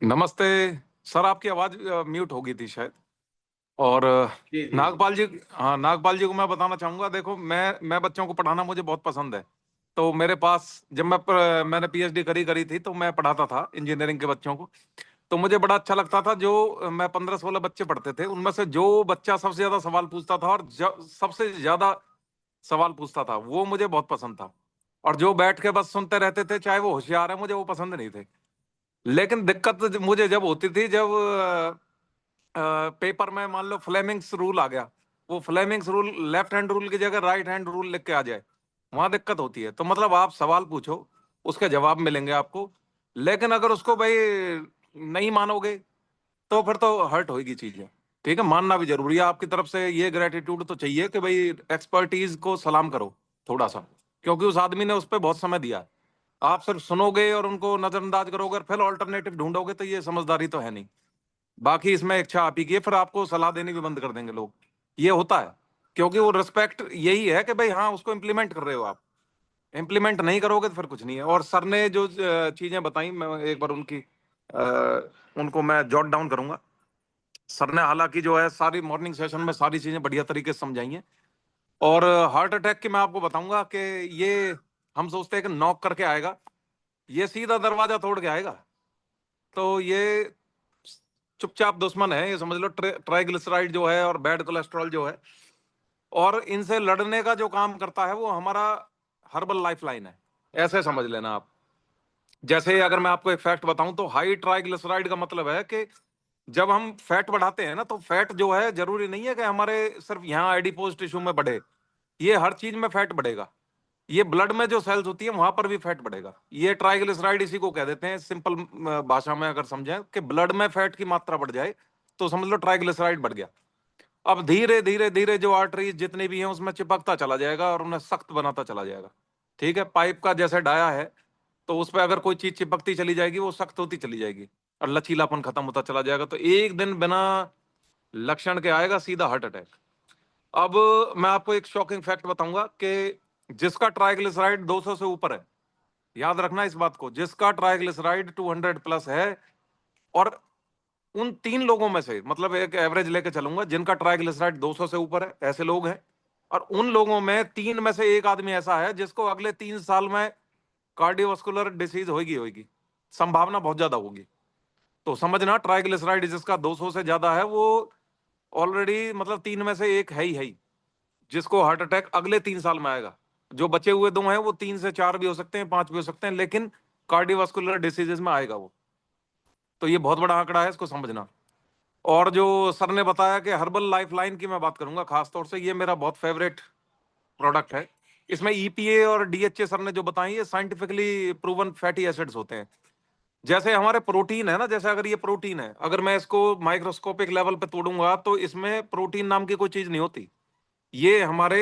नमस्ते सर, आपकी आवाज म्यूट हो गई थी शायद। और जी जी जी। नागपाल जी, हाँ नागपाल जी को मैं बताना चाहूंगा, देखो मैं बच्चों को पढ़ाना मुझे बहुत पसंद है। तो मेरे पास जब मैंने पीएचडी करी करी थी तो मैं पढ़ाता था इंजीनियरिंग के बच्चों को। तो मुझे बड़ा अच्छा लगता था, जो मैं 15-16 बच्चे पढ़ते थे उनमें से जो बच्चा सबसे ज्यादा सवाल पूछता था और सबसे ज्यादा सवाल पूछता था वो मुझे बहुत पसंद था। और जो बैठ के बस सुनते रहते थे चाहे वो होशियार है, मुझे वो पसंद नहीं थे। लेकिन दिक्कत मुझे जब होती थी, जब पेपर में मान लो फ्लेमिंग्स रूल आ गया, वो Fleming's rule left hand rule की जगह राइट हैंड रूल लिख के आ जाए, वहां दिक्कत होती है। तो मतलब आप सवाल पूछो, उसके जवाब मिलेंगे आपको, लेकिन अगर उसको भाई नहीं मानोगे तो फिर तो हर्ट होगी चीजें। ठीक है, मानना भी जरूरी है। आपकी तरफ से ये ग्रेटिट्यूड तो चाहिए कि भाई एक्सपर्टीज को सलाम करो थोड़ा सा, क्योंकि उस आदमी ने उस पर बहुत समय दिया है। आप सिर्फ सुनोगे और उनको नजरअंदाज करोगे और फिर ऑल्टरनेटिव ढूंढोगे तो ये समझदारी तो है नहीं। बाकी इसमें इच्छा आप ही की है, फिर आपको सलाह देनी भी बंद कर देंगे लोग। ये होता है, क्योंकि वो रिस्पेक्ट यही है कि भाई हाँ उसको इम्प्लीमेंट कर रहे हो आप। इम्प्लीमेंट नहीं करोगे तो फिर कुछ नहीं है। और सर ने जो चीजें बताई, मैं एक बार उनको मैं जॉट डाउन करूंगा। सर ने हालांकि जो है सारी मॉर्निंग सेशन में सारी चीजें बढ़िया तरीके से समझाई हैं। और हार्ट अटैक की मैं आपको बताऊंगा कि ये हम सोचते हैं कि नॉक करके आएगा, ये सीधा दरवाजा तोड़ के आएगा। तो ये चुपचाप दुश्मन है, ये समझ लो। ट्राइग्लिसराइड जो है और बैड कोलेस्ट्रॉल जो है, और इनसे लड़ने का जो काम करता है वो हमारा हर्बल लाइफलाइन है, ऐसे समझ लेना आप। जैसे अगर मैं आपको एक फैक्ट बताऊं तो हाई ट्राइग्लिसराइड का मतलब है कि जब हम फैट बढ़ाते हैं ना, तो फैट जो है जरूरी नहीं है कि हमारे सिर्फ यहाँ एडिपोज टिश्यू में बढ़े, ये हर चीज में फैट बढ़ेगा। ये ब्लड में जो सेल्स होती है वहां पर भी फैट बढ़ेगा। ये ट्राइग्लिसराइड इसी को कह देते हैं सिंपल भाषा में अगर समझें कि ब्लड में फैट की मात्रा बढ़ जाए तो समझ लो ट्राइग्लिसराइड बढ़ गया। अब धीरे धीरे धीरे जो आर्टरीज जितनी भी हैं उसमें चिपकता चला जाएगा और उन्हें सख्त बनाता चला जाएगा। ठीक है, पाइप का जैसे डाया है, तो उस पर अगर कोई चीज चिपकती चली जाएगी वो सख्त होती चली जाएगी और लचीलापन खत्म होता चला जाएगा। तो एक दिन बिना लक्षण के आएगा सीधा हार्ट अटैक। अब मैं आपको एक शॉकिंग फैक्ट बताऊंगा कि जिसका ट्राइग्लिसराइड 200 से ऊपर है, याद रखना इस बात को, जिसका ट्राइग्लिसराइड 200 प्लस है, और उन 3 लोगों में से, मतलब एक एवरेज लेके चलूंगा, जिनका ट्राइग्लिसराइड 200 से ऊपर है, ऐसे लोग हैं। और उन लोगों में 3 में से एक आदमी ऐसा है जिसको अगले 3 साल में कार्डियोवास्कुलर डिसीज होगी होगी, संभावना बहुत ज्यादा होगी। तो समझना, ट्राइग्लिसराइड जिसका 200 से ज्यादा है वो ऑलरेडी मतलब 3 में से एक है ही जिसको हार्ट अटैक अगले 3 साल में आएगा। जो बचे हुए 2 हैं वो 3 से 4 भी हो सकते हैं, 5 भी हो सकते हैं, लेकिन कार्डियोवास्कुलर डिसीजेस में आएगा वो। तो ये बहुत बड़ा आंकड़ा है, इसको समझना। और जो सर ने बताया कि हर्बल लाइफलाइन की मैं बात करूंगा खासतौर से, ये मेरा बहुत फेवरेट प्रोडक्ट है। इसमें ईपीए और डीएचए सर ने जो बताई, ये साइंटिफिकली प्रूवन फैटी एसिड्स होते हैं। जैसे हमारे प्रोटीन है ना, जैसे अगर ये प्रोटीन है, अगर मैं इसको माइक्रोस्कोपिक लेवल पे तोड़ूंगा तो इसमें प्रोटीन नाम की कोई चीज नहीं होती, ये हमारे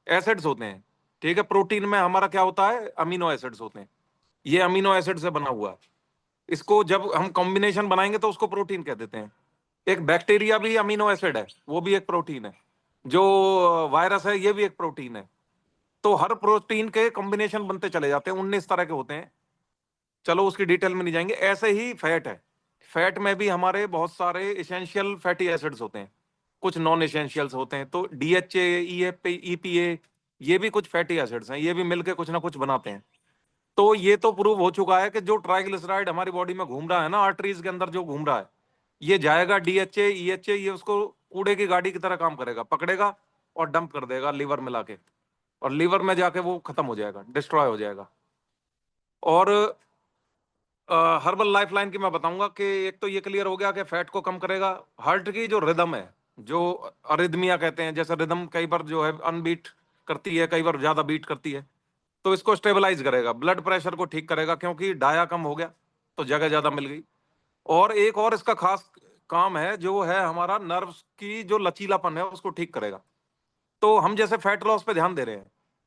एसिड्स होते हैं। ठीक है, प्रोटीन में हमारा क्या होता है, अमीनो एसिड्स होते हैं। ये अमीनो एसिड से बना हुआ है। इसको जब हम कॉम्बिनेशन बनाएंगे तो उसको प्रोटीन कह देते हैं। एक बैक्टीरिया भी अमीनो एसिड है, वो भी एक प्रोटीन है। जो वायरस है ये भी एक प्रोटीन है। तो हर प्रोटीन के कॉम्बिनेशन बनते चले जाते हैं, 19 तरह के होते हैं। चलो उसकी डिटेल में नहीं जाएंगे। ऐसे ही फैट है, फैट में भी हमारे बहुत सारे एसेंशियल फैटी एसिड्स होते हैं, कुछ नॉन एसेंशियल्स होते हैं। तो डीएचए, ईपीए, ये भी कुछ फैटी एसिड्स हैं, ये भी मिलके कुछ ना कुछ बनाते हैं। तो ये तो प्रूव हो चुका है कि जो ट्राइग्लिसराइड हमारी बॉडी में घूम रहा है ना, आर्टरीज के अंदर जो घूम रहा है, ये जाएगा डीएचए, ईएचए, ये उसको कूड़े की गाड़ी की तरह काम करेगा, पकड़ेगा और डंप कर देगा लीवर में लाके, और लीवर में जाके वो खत्म हो जाएगा, डिस्ट्रॉय हो जाएगा। और हर्बल लाइफलाइन की मैं बताऊंगा कि एक तो ये क्लियर हो गया कि फैट को कम करेगा। हार्ट की जो रिदम है, जो अरिदमिया कहते हैं, जैसे रिदम कई बार जो है अनबीट करती है, कई बार ज्यादा बीट करती है, तो इसको स्टेबलाइज करेगा। ब्लड प्रेशर को ठीक करेगा, क्योंकि डाया कम हो गया तो जगह ज्यादा मिल गई। और एक और इसका खास काम है, जो है हमारा नर्व्स की जो लचीलापन है उसको ठीक करेगा। तो हम जैसे फैट लॉस पे ध्यान दे रहे हैं,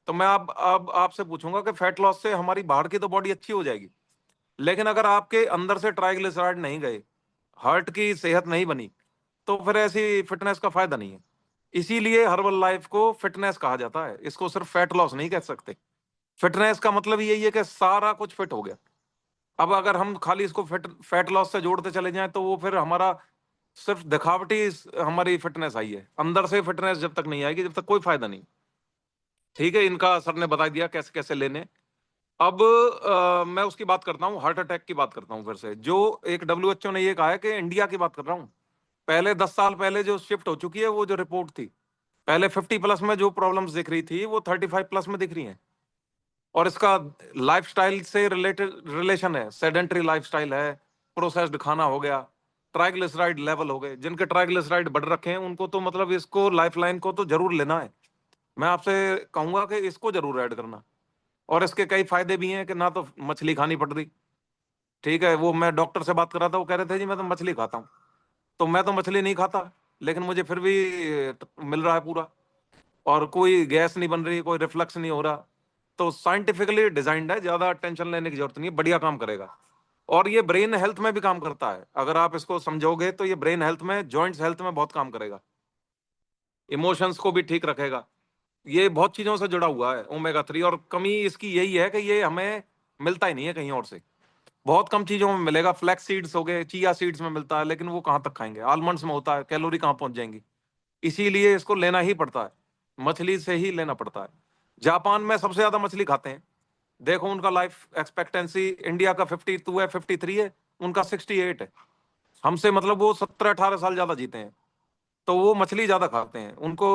तो मैं अब आपसे पूछूंगा कि फैट लॉस से हमारी बाहर की तो बॉडी अच्छी हो जाएगी, लेकिन अगर आपके अंदर से ट्राइग्लिसराइड नहीं गए, हार्ट की सेहत नहीं बनी, तो फिर ऐसी फिटनेस का फायदा नहीं है। इसीलिए हर्बल लाइफ को फिटनेस कहा जाता है, इसको सिर्फ फैट लॉस नहीं कह सकते। फिटनेस का मतलब यही है कि सारा कुछ फिट हो गया। अब अगर हम खाली इसको फैट लॉस से जोड़ते चले जाएं तो वो फिर हमारा सिर्फ दिखावटी हमारी फिटनेस आई है। अंदर से फिटनेस जब तक नहीं आएगी, जब तक कोई फायदा नहीं। ठीक है, इनका सर ने बता दिया कैसे कैसे लेने। अब मैं उसकी बात करता हूँ, हार्ट अटैक की बात करता हूँ फिर से। जो एक WHO ने ये कहा है कि इंडिया की बात कर रहा हूँ, पहले 10 साल पहले जो शिफ्ट हो चुकी है, वो जो रिपोर्ट थी, पहले 50 प्लस में जो प्रॉब्लम्स दिख रही थी वो 35 प्लस में दिख रही हैं। और इसका लाइफस्टाइल से रिलेटेड रिलेशन है। सेडेंटरी लाइफस्टाइल है, प्रोसेस्ड खाना हो गया, ट्राइग्लिसराइड लेवल हो गए। जिनके ट्राइग्लिसराइड बढ़ रखे हैं उनको तो मतलब इसको लाइफलाइन को तो जरूर लेना है। मैं आपसे कहूंगा कि इसको जरूर ऐड करना। और इसके कई फायदे भी हैं कि ना तो मछली खानी पड़ रही। ठीक है, वो मैं डॉक्टर से बात कर रहा था, वो कह रहे थे जी मैं तो मछली खाता हूँ। तो मैं तो मछली नहीं खाता, लेकिन मुझे फिर भी मिल रहा है पूरा, और कोई गैस नहीं बन रही, कोई रिफ्लक्स नहीं हो रहा। तो साइंटिफिकली डिजाइंड है, ज्यादा टेंशन लेने की जरूरत नहीं है, बढ़िया काम करेगा। और ये ब्रेन हेल्थ में भी काम करता है। अगर आप इसको समझोगे तो ये ब्रेन हेल्थ में, जॉइंट्स हेल्थ में बहुत काम करेगा। इमोशंस को भी ठीक रखेगा। ये बहुत चीजों से जुड़ा हुआ है ओमेगा 3। और कमी इसकी यही है कि ये हमें मिलता ही नहीं है कहीं और से। बहुत कम चीजों में मिलेगा। फ्लैक्स सीड्स हो गए, चिया सीड्स में मिलता है, लेकिन वो कहाँ तक खाएंगे। आलमंड्स में होता है, कैलोरी कहाँ पहुंच जाएंगी। इसीलिए इसको लेना ही पड़ता है, मछली से ही लेना पड़ता है। जापान में सबसे ज्यादा मछली खाते हैं। देखो उनका लाइफ एक्सपेक्टेंसी इंडिया का 52 है, 53 है, उनका 68 है। हमसे मतलब वो 17-18 साल ज्यादा जीते हैं। तो वो मछली ज्यादा खाते हैं, उनको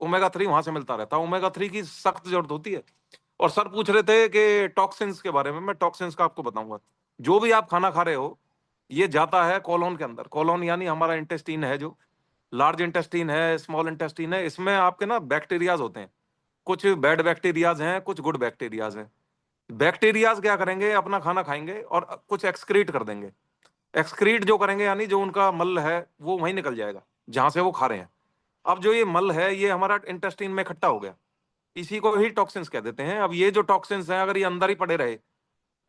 ओमेगा 3 वहां से मिलता रहता है। ओमेगा 3 की सख्त जरूरत होती है। और सर पूछ रहे थे कि टॉक्सिन्स के बारे में, मैं टॉक्सिन्स का आपको बताऊंगा। जो भी आप खाना खा रहे हो, ये जाता है कोलोन के अंदर। कोलोन यानी हमारा इंटेस्टीन है, जो लार्ज इंटेस्टीन है, स्मॉल इंटेस्टीन है। इसमें आपके ना बैक्टीरियाज होते हैं, कुछ बैड बैक्टीरियाज हैं, कुछ गुड बैक्टीरियाज हैं। बैक्टीरियाज क्या करेंगे, अपना खाना खाएंगे और कुछ एक्सक्रीट कर देंगे। एक्सक्रीट जो करेंगे यानी जो उनका मल है वो वहीं निकल जाएगा जहां से वो खा रहे हैं। अब जो ये मल है ये हमारा इंटेस्टीन में इकट्ठा हो गया, इसी को ही टॉक्सिन्स कह देते हैं। अब ये जो टॉक्सिन्स हैं, अगर ये अंदर ही पड़े रहे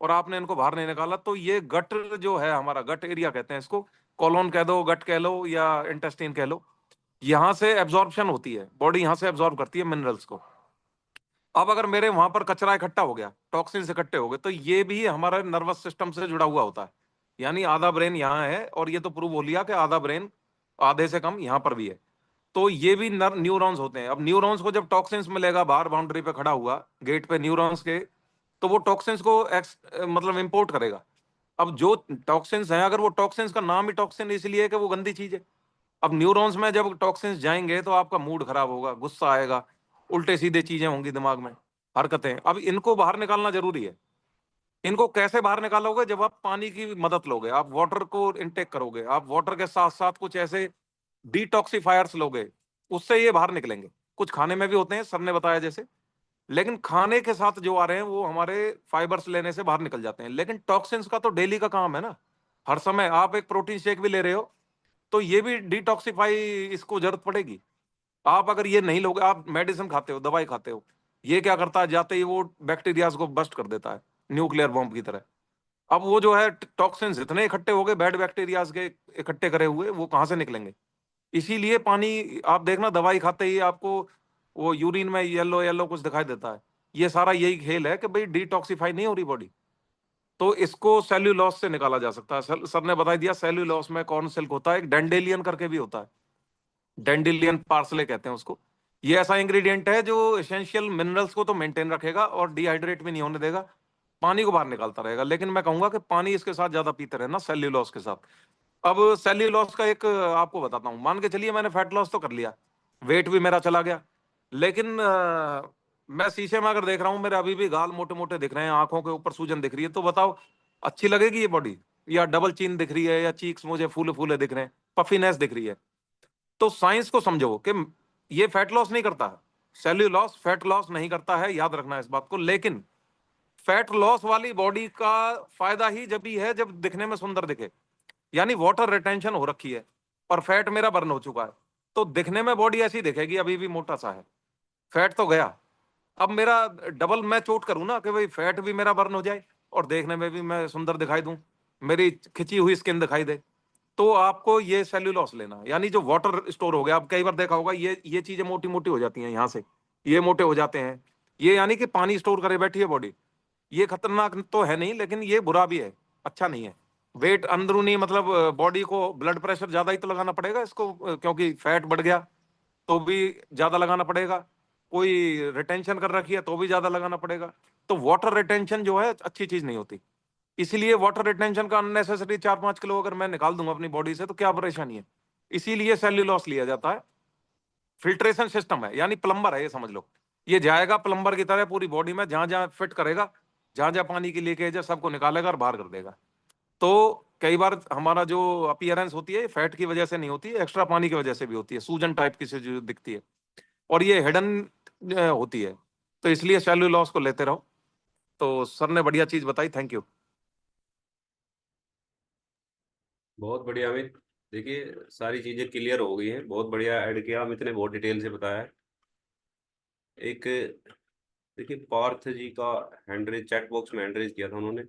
और आपने इनको बाहर नहीं निकाला, तो ये गट जो है हमारा, गट एरिया कहते हैं इसको, कॉलोन कह दो, गट कह लो, या इंटेस्टीन कह लो, यहाँ से एब्जॉर्प्शन होती है, बॉडी यहाँ से एब्जॉर्ब करती है मिनरल्स को। अब अगर मेरे वहां पर कचरा इकट्ठा हो गया, टॉक्सिन्स इकट्ठे हो गए, तो ये भी हमारे नर्वस सिस्टम से जुड़ा हुआ होता है। यानी आधा ब्रेन यहाँ है, और ये तो प्रूव हो लिया कि आधा ब्रेन, आधे से कम यहाँ पर भी है। तो ये भी न्यूरॉन्स होते हैं। अब न्यूरॉन्स को जब टॉक्सिन्स मिलेगा बाहर बाउंड्री पे खड़ा हुआ, गेट पे न्यूरॉन्स के, तो वो टॉक्सिन्स को मतलब इंपोर्ट करेगा। अब जो टॉक्सिन्स हैं, अगर वो टॉक्सिन्स का नाम ही टॉक्सिन इसलिए है कि वो गंदी चीज है। अब न्यूरॉन्स में जब टॉक्सिन्स जाएंगे तो आपका मूड खराब होगा, गुस्सा आएगा, उल्टे सीधे चीजें होंगी दिमाग में, हरकतें। अब इनको बाहर निकालना जरूरी है। इनको कैसे बाहर निकालोगे? जब आप पानी की मदद लोगे, आप वाटर को इनटेक करोगे, आप वाटर के साथ साथ कुछ ऐसे डिटॉक्सिफायर्स लोगे, उससे ये बाहर निकलेंगे। कुछ खाने में भी होते हैं, सर ने बताया जैसे, लेकिन खाने के साथ जो आ रहे हैं वो हमारे फाइबर्स लेने से बाहर निकल जाते हैं। लेकिन टॉक्सिन्स का तो डेली का काम है ना। हर समय आप एक प्रोटीन शेक भी ले रहे हो, तो ये भी डिटॉक्सिफाई, इसको जरूरत पड़ेगी। आप अगर ये नहीं लोगे, आप मेडिसिन खाते हो, दवाई खाते हो, ये क्या करता है, जाते ही वो बैक्टीरियाज को बस्ट कर देता है, न्यूक्लियर बॉम्ब की तरह। अब वो जो है टॉक्सिन्स इतने इकट्ठे हो गए, बैड बैक्टीरियाज के इकट्ठे करे हुए, वो कहाँ से निकलेंगे? इसीलिए पानी आप देखना, दवाई खाते ही आपको वो यूरिन में येलो येलो कुछ दिखाई देता है। ये सारा यही खेल है कि भाई डिटॉक्सिफाई नहीं हो रही बॉडी। तो इसको सेल्यूलोस से निकाला जा सकता है। सर ने बता दिया, सेल्यूलोस में कॉर्न सिल्क होता है, एक डेंडेलियन करके भी होता है, डेंडेलियन पार्सले कहते हैं उसको। ये ऐसा इंग्रेडिएंट है जो एसेंशियल मिनरल्स को तो मेंटेन रखेगा और डिहाइड्रेट भी नहीं होने देगा, पानी को बाहर निकालता रहेगा। लेकिन मैं कहूंगा कि पानी इसके साथ ज्यादा पीते रहना सेल्यूलोस के साथ। अब सेल्यूलोस का एक आपको बताता हूँ। मान के चलिए मैंने फैट लॉस तो कर लिया, वेट भी मेरा चला गया, लेकिन मैं शीशे में अगर देख रहा हूँ मेरे अभी भी गाल मोटे मोटे दिख रहे हैं, आंखों के ऊपर सूजन दिख रही है, तो बताओ अच्छी लगेगी ये बॉडी? या डबल चिन दिख रही है, या चीक्स मुझे फूले फूले दिख रहे हैं, पफीनेस दिख रही है। तो साइंस को समझो कि ये फैट लॉस नहीं करता है, सेल्यूलोस फैट लॉस नहीं करता है, याद रखना इस बात को। लेकिन फैट लॉस वाली बॉडी का फायदा ही जब भी है जब दिखने में सुंदर दिखे, यानी वाटर रिटेंशन हो रखी है और फैट मेरा बर्न हो चुका है, तो दिखने में बॉडी ऐसी दिखेगी, अभी भी मोटा सा है, फैट तो गया। अब मेरा डबल मैं चोट करूं ना कि भाई फैट भी मेरा बर्न हो जाए और देखने में भी मैं सुंदर दिखाई दूं, मेरी खिंची हुई स्किन दिखाई दे, तो आपको ये सेल्यूलोस लेना है। यानी जो वाटर स्टोर हो गया, आप कई बार देखा होगा ये चीजें मोटी मोटी हो जाती हैं, यहाँ से ये मोटे हो जाते हैं, ये यानी कि पानी स्टोर करे बैठी है बॉडी। ये खतरनाक तो है नहीं, लेकिन ये बुरा भी है, अच्छा नहीं है। वेट अंदरूनी मतलब बॉडी को ब्लड प्रेशर ज्यादा ही तो लगाना पड़ेगा इसको, क्योंकि फैट बढ़ गया तो भी ज्यादा लगाना पड़ेगा, कोई रिटेंशन कर रखी है तो भी ज्यादा लगाना पड़ेगा। तो वाटर रिटेंशन जो है अच्छी चीज नहीं होती। इसीलिए वाटर रिटेंशन का अननेसेसरी 4-5 किलो अगर मैं निकाल दूंगा अपनी बॉडी से तो क्या परेशानी है? इसीलिए सेल्यूलोस लिया जाता है। फिल्ट्रेशन सिस्टम है, यानी प्लम्बर है, ये समझ लो। ये जाएगा प्लम्बर की तरह पूरी बॉडी में, जहां जहां फिट करेगा, जहां जहां पानी की लीकेज है सबको निकालेगा और बाहर कर देगा। तो कई बार हमारा जो अपीयरेंस होती है फैट की वजह से नहीं होती है, एक्स्ट्रा पानी की वजह से भी होती है, सूजन टाइप की से जो दिखती है, और ये हिडन होती है। तो इसलिए सेल्यूलोस को लेते रहो। तो सर ने बढ़िया चीज बताई, थैंक यू। बहुत बढ़िया अमित, देखिए सारी चीजें क्लियर हो गई हैं, बहुत बढ़िया ऐड किया अमित ने, बहुत डिटेल से बताया है। एक देखिए पार्थ जी का हैंड रेज चैट बॉक्स में हैंड रेज किया था उन्होंने,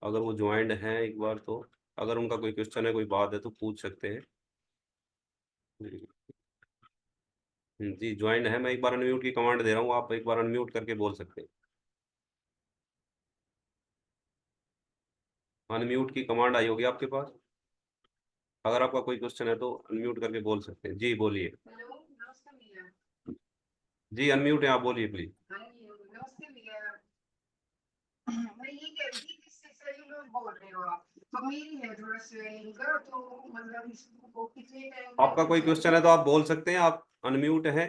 अगर वो ज्वाइंड हैं एक बार तो अगर उनका कोई क्वेश्चन है कोई बात है तो पूछ सकते हैं। जी ज्वाइंड है, मैं एक बार अनम्यूट की कमांड दे रहा हूँ, आप एक बार अनम्यूट करके बोल सकते हैं। अनम्यूट की कमांड आई होगी आपके पास, अगर आपका कोई क्वेश्चन है तो अनम्यूट करके बोल सकते हैं। जी बोलिए। हेलो, नमस्ते भैया। जी अनम्यूट है, आप बोलिए प्लीज। हाँ जी, नमस्ते भैया। मैं ये कह रही थी कि सेल्यूलोज बोल रहे हो आप, तो मेरी है थोड़ा स्वेलिंग का, तो मतलब इसको कितने टाइम आपका कोई क्वेश्चन है तो आप बोल सकते हैं, आप अनम्यूट हैं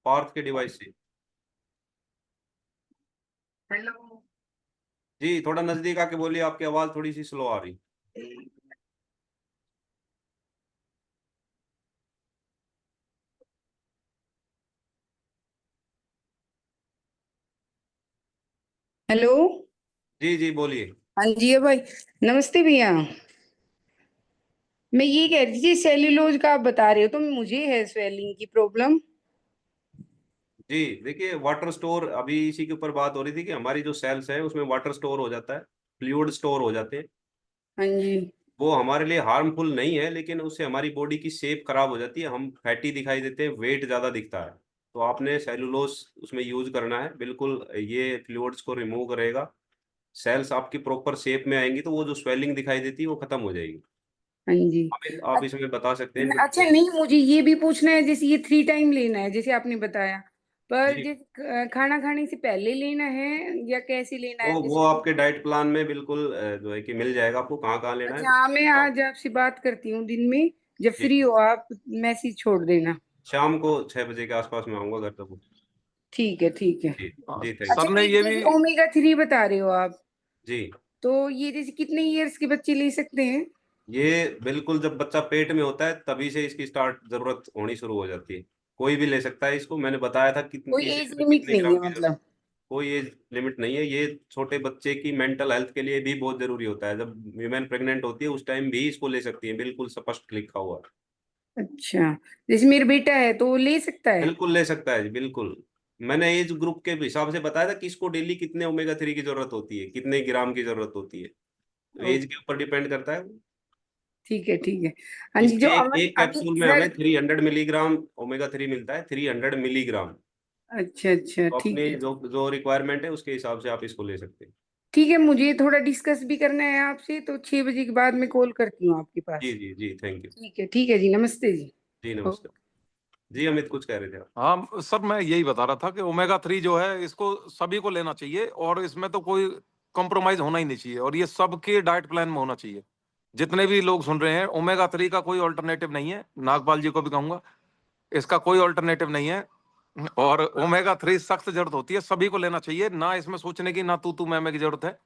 पार्थ के डिवाइस से। हेलो जी थोड़ा नजदीक आके बोलिए, आपकी आवाज थोड़ी सी स्लो आ रही। हेलो। जी जी बोलिए। हाँ जी भाई, नमस्ते भैया। मैं ये कह रही थी सेल्यूलोज का आप बता रहे हो, तो मुझे है स्वेलिंग की प्रॉब्लम। जी देखिए वाटर स्टोर, अभी इसी के ऊपर बात हो रही थी कि हमारी जो सेल्स है उसमें वाटर स्टोर हो जाता है, फ्लूइड स्टोर हो जाते हैं। हाँ जी। वो हमारे लिए हार्मफुल नहीं है, लेकिन उससे हमारी बॉडी की शेप खराब हो जाती है, हम फैटी दिखाई देते हैं, वेट ज्यादा दिखता है। तो आपने सेलुलोस उसमें यूज करना है, बिल्कुल ये फ्लूइड्स को रिमूव करेगा, सेल्स आपकी प्रॉपर शेप में आएंगी, तो वो जो स्वेलिंग दिखाई देती है वो खत्म हो जाएगी। हाँ जी। आप इसमें बता सकते हैं अच्छा, बिल्कुल। नहीं मुझे ये भी पूछना है, जैसे ये 3 टाइम लेना है जैसे आपने बताया, पर जी खाना खाने से पहले लेना है या कैसे लेना है वो जैसे? आपके डाइट प्लान में बिल्कुल जो है कि मिल जाएगा आपको, कहाँ कहाँ लेना है। अच्छा हाँ, मैं आज आपसे बात करती हूँ दिन में, जब जी फ्री हो आप मैसेज छोड़ देना। शाम को 6 बजे के आसपास में आऊंगा घर तक। ठीक है, ठीक है। जी जी थैंक अच्छा, सर ने एक ये भी, जैसे ओमेगा 3 बता रहे हो आप, जी। तो ये जैसे कितने इयर्स के बच्चे ले सकते हैं? ये बिल्कुल जब बच्चा पेट में होता है तभी से इसकी स्टार्ट जरूरत होनी शुरू हो जाती है, कोई भी ले सकता है इसको, मैंने बताया था कितनी कोई किस एज एज में लिमिट कितने नहीं ग्राम है की जरूरत। मतलब? कोई एज लिमिट नहीं है, ये छोटे बच्चे की मेंटल हेल्थ के लिए भी बहुत जरूरी होता है, जब वीमेन प्रेग्नेंट होती है उस टाइम भी इसको ले सकती है, बिल्कुल स्पष्ट लिखा हुआ है। अच्छा, जैसे मेरा बेटा है तो वो ले सकता है? बिल्कुल ले सकता है जी बिल्कुल। मैंने एज ग्रुप के हिसाब से बताया था किसको डेली कितने ओमेगा 3 की जरूरत होती है, कितने ग्राम की जरूरत होती है, तो एज के ऊपर डिपेंड करता है। ठीक है, ठीक है। हाँ जी, इसमें जो एक अमर एक अभी कैप्सूल में सर। हमें 300 मिलीग्राम ओमेगा 3 मिलता है, 300 मिलीग्राम। अच्छा अच्छा, तो ठीक अपनी है। जो जो रिक्वायरमेंट है उसके हिसाब से आप इसको ले सकते हैं। ठीक है, मुझे थोड़ा डिस्कस भी करना है आपसे, तो 6 बजे के बाद मैं कॉल करती हूँ आपके जी पास। जी जी, थैंक यू। ठीक है जी, नमस्ते जी। जी ओ, नमस्कार। जी अमित, कुछ कह रहे थे आप? हाँ सर, मैं यही बता रहा था कि ओमेगा 3 जो है इसको सभी को लेना चाहिए, और इसमें तो कोई कॉम्प्रोमाइज होना ही नहीं चाहिए, और ये सबके डाइट प्लान में होना चाहिए। जितने भी लोग सुन रहे हैं, ओमेगा 3 का कोई ऑल्टरनेटिव नहीं है। नागपाल जी को भी कहूंगा, इसका कोई ऑल्टरनेटिव नहीं है। और ओमेगा 3 सख्त जरूरत होती है, सभी को लेना चाहिए, ना इसमें सोचने की, ना तू मैं की जरूरत है।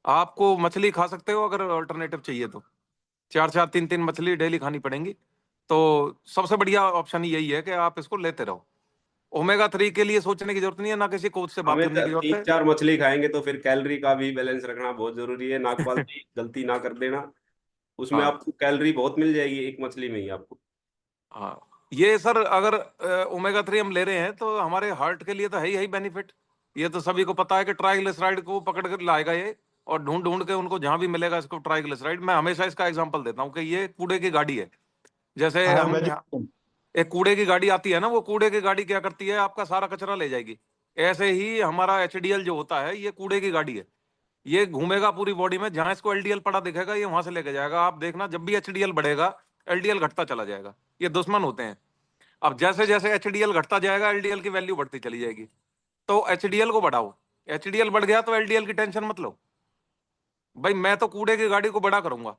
आपको मछली खा सकते हो अगर ऑल्टरनेटिव चाहिए तो, 4 4 3 3 मछली डेली खानी पड़ेंगी। तो सबसे बढ़िया ऑप्शन यही है कि आप इसको लेते रहो। ओमेगा 3 के लिए सोचने की जरूरत नहीं है, ना किसी कोच से बात हमें करने की जरूरत तीन है। चार मछली खाएंगे तो फिर कैलोरी का भी बैलेंस रखना बहुत जरूरी है। नागपाल जी गलती ना कर देना, उसमें हाँ आपको कैलोरी बहुत मिल जाएगी एक मछली में ही आपको। हाँ, ये सर अगर ओमेगा 3 हम ले रहे हैं तो हमारे हार्ट के लिए तो है ही बेनिफिट। ये तो सभी को पता है कि ट्राइग्लिसराइड को पकड़ कर लाएगा ये, और ढूंढ ढूंढ के उनको जहां भी मिलेगा इसको ट्राइग्लिसराइड। मैं हमेशा इसका एग्जांपल देता हूँ कि ये कूड़े की गाड़ी है। जैसे आई एम हम वेजिटेरियन। एक कूड़े की गाड़ी आती है ना, वो कूड़े की गाड़ी क्या करती है, आपका सारा कचरा ले जाएगी। ऐसे ही हमारा एचडीएल जो होता है, ये कूड़े की गाड़ी है। ये घूमेगा पूरी बॉडी में, जहां इसको एलडीएल पड़ा दिखेगा ये वहां से लेके जाएगा। आप देखना, जब भी एचडीएल बढ़ेगा एलडीएल घटता चला जाएगा। ये दुश्मन होते हैं। अब जैसे जैसे एचडीएल घटता जाएगा एलडीएल की वैल्यू बढ़ती चली जाएगी। तो एचडीएल को बढ़ाओ। एचडीएल बढ़ गया तो एलडीएल की टेंशन मत लो। भाई मैं तो कूड़े की गाड़ी को बड़ा करूंगा।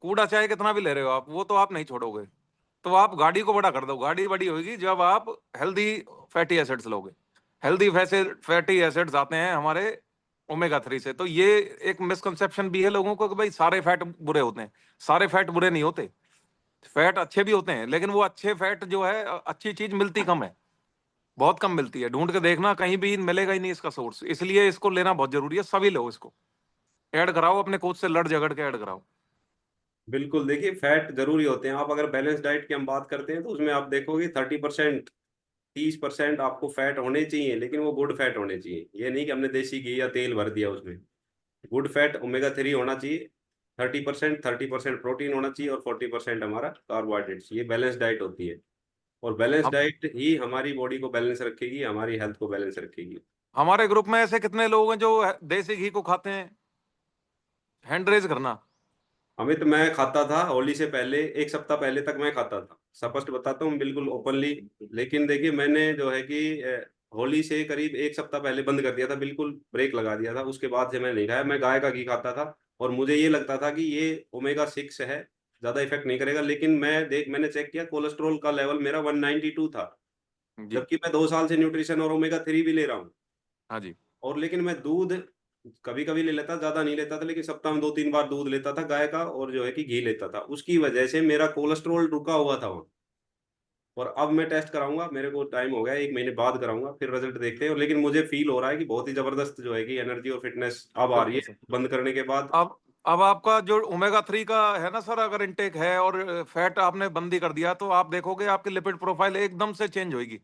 कूड़ा चाहे कितना भी ले रहे हो आप, वो तो आप नहीं छोड़ोगे। तो आप गाड़ी को बड़ा कर दो। गाड़ी बड़ी होगी जब आप हेल्दी फैटी एसिड्स लोगे। हेल्दी फैटी एसिड्स आते हैं हमारे ओमेगा 3 से। तो ये एक मिसकंसेप्शन भी है लोगों को कि भाई सारे फैट बुरे होते हैं। सारे फैट बुरे नहीं होते, फैट अच्छे भी होते हैं, लेकिन वो अच्छे फैट जो है, अच्छी चीज मिलती कम है, बहुत कम मिलती है। ढूंढ के देखना, कहीं भी मिलेगा ही नहीं इसका सोर्स। इसलिए इसको लेना बहुत जरूरी है। सभी लो इसको, ऐड कराओ अपने कोच से, लड़ झगड़ के ऐड कराओ। बिल्कुल, देखिए फैट जरूरी होते हैं। आप अगर बैलेंस डाइट की हम बात करते हैं तो उसमें आप देखोगे 30%, 30% आपको फैट होने चाहिए, लेकिन वो गुड फैट होने चाहिए। ये नहीं कि हमने देसी घी या तेल भर दिया उसमें। गुड फैट ओमेगा 3 होना चाहिए। 30%, 30% प्रोटीन होना चाहिए और 40% हमारा कार्बोहाइड्रेट्स। ये बैलेंस डाइट होती है, और बैलेंस हम डाइट ही हमारी बॉडी को बैलेंस रखेगी, हमारी हेल्थ को बैलेंस रखेगी। हमारे ग्रुप में ऐसे कितने लोग हैं जो देसी घी को खाते हैं? हैंड रेज करना। अमित, मैं खाता था होली से पहले, एक सप्ताह पहले तक मैं खाता था, स्पष्ट बताता हूँ बिल्कुल ओपनली। लेकिन देखिए मैंने जो है कि होली से करीब एक सप्ताह पहले बंद कर दिया था, बिल्कुल ब्रेक लगा दिया था। उसके बाद से मैं नहीं खाया। मैं गाय का घी खाता था और मुझे ये लगता था कि ये ओमेगा 6 है, ज्यादा इफेक्ट नहीं करेगा। लेकिन मैंने चेक किया, कोलेस्ट्रॉल का लेवल मेरा 192 था, जी। जबकि मैं 2 साल से न्यूट्रिशन और ओमेगा 3 भी ले रहा हूँ। हाँ जी। और लेकिन मैं दूध कभी कभी ले लेता, ज्यादा नहीं लेता था, लेकिन सप्ताह में 2 3 बार दूध लेता था गाय का, और जो है कि घी लेता था। उसकी वजह से मेरा कोलेस्ट्रॉल रुका हुआ था वहाँ। और अब मैं टेस्ट कराऊंगा, मेरे को टाइम हो गया, 1 महीने बाद कराऊंगा, फिर रिजल्ट देखते हैं। और लेकिन मुझे फील हो रहा है कि बहुत ही जबरदस्त जो है कि एनर्जी और फिटनेस अब आ रही बिल्कुल है सर। बंद करने के बाद। अब आपका जो ओमेगा 3 का है ना सर, अगर इनटेक है और फैट आपने बंदी कर दिया, तो आप देखोगे आपकी लिपिड प्रोफाइल एकदम से चेंज होगी,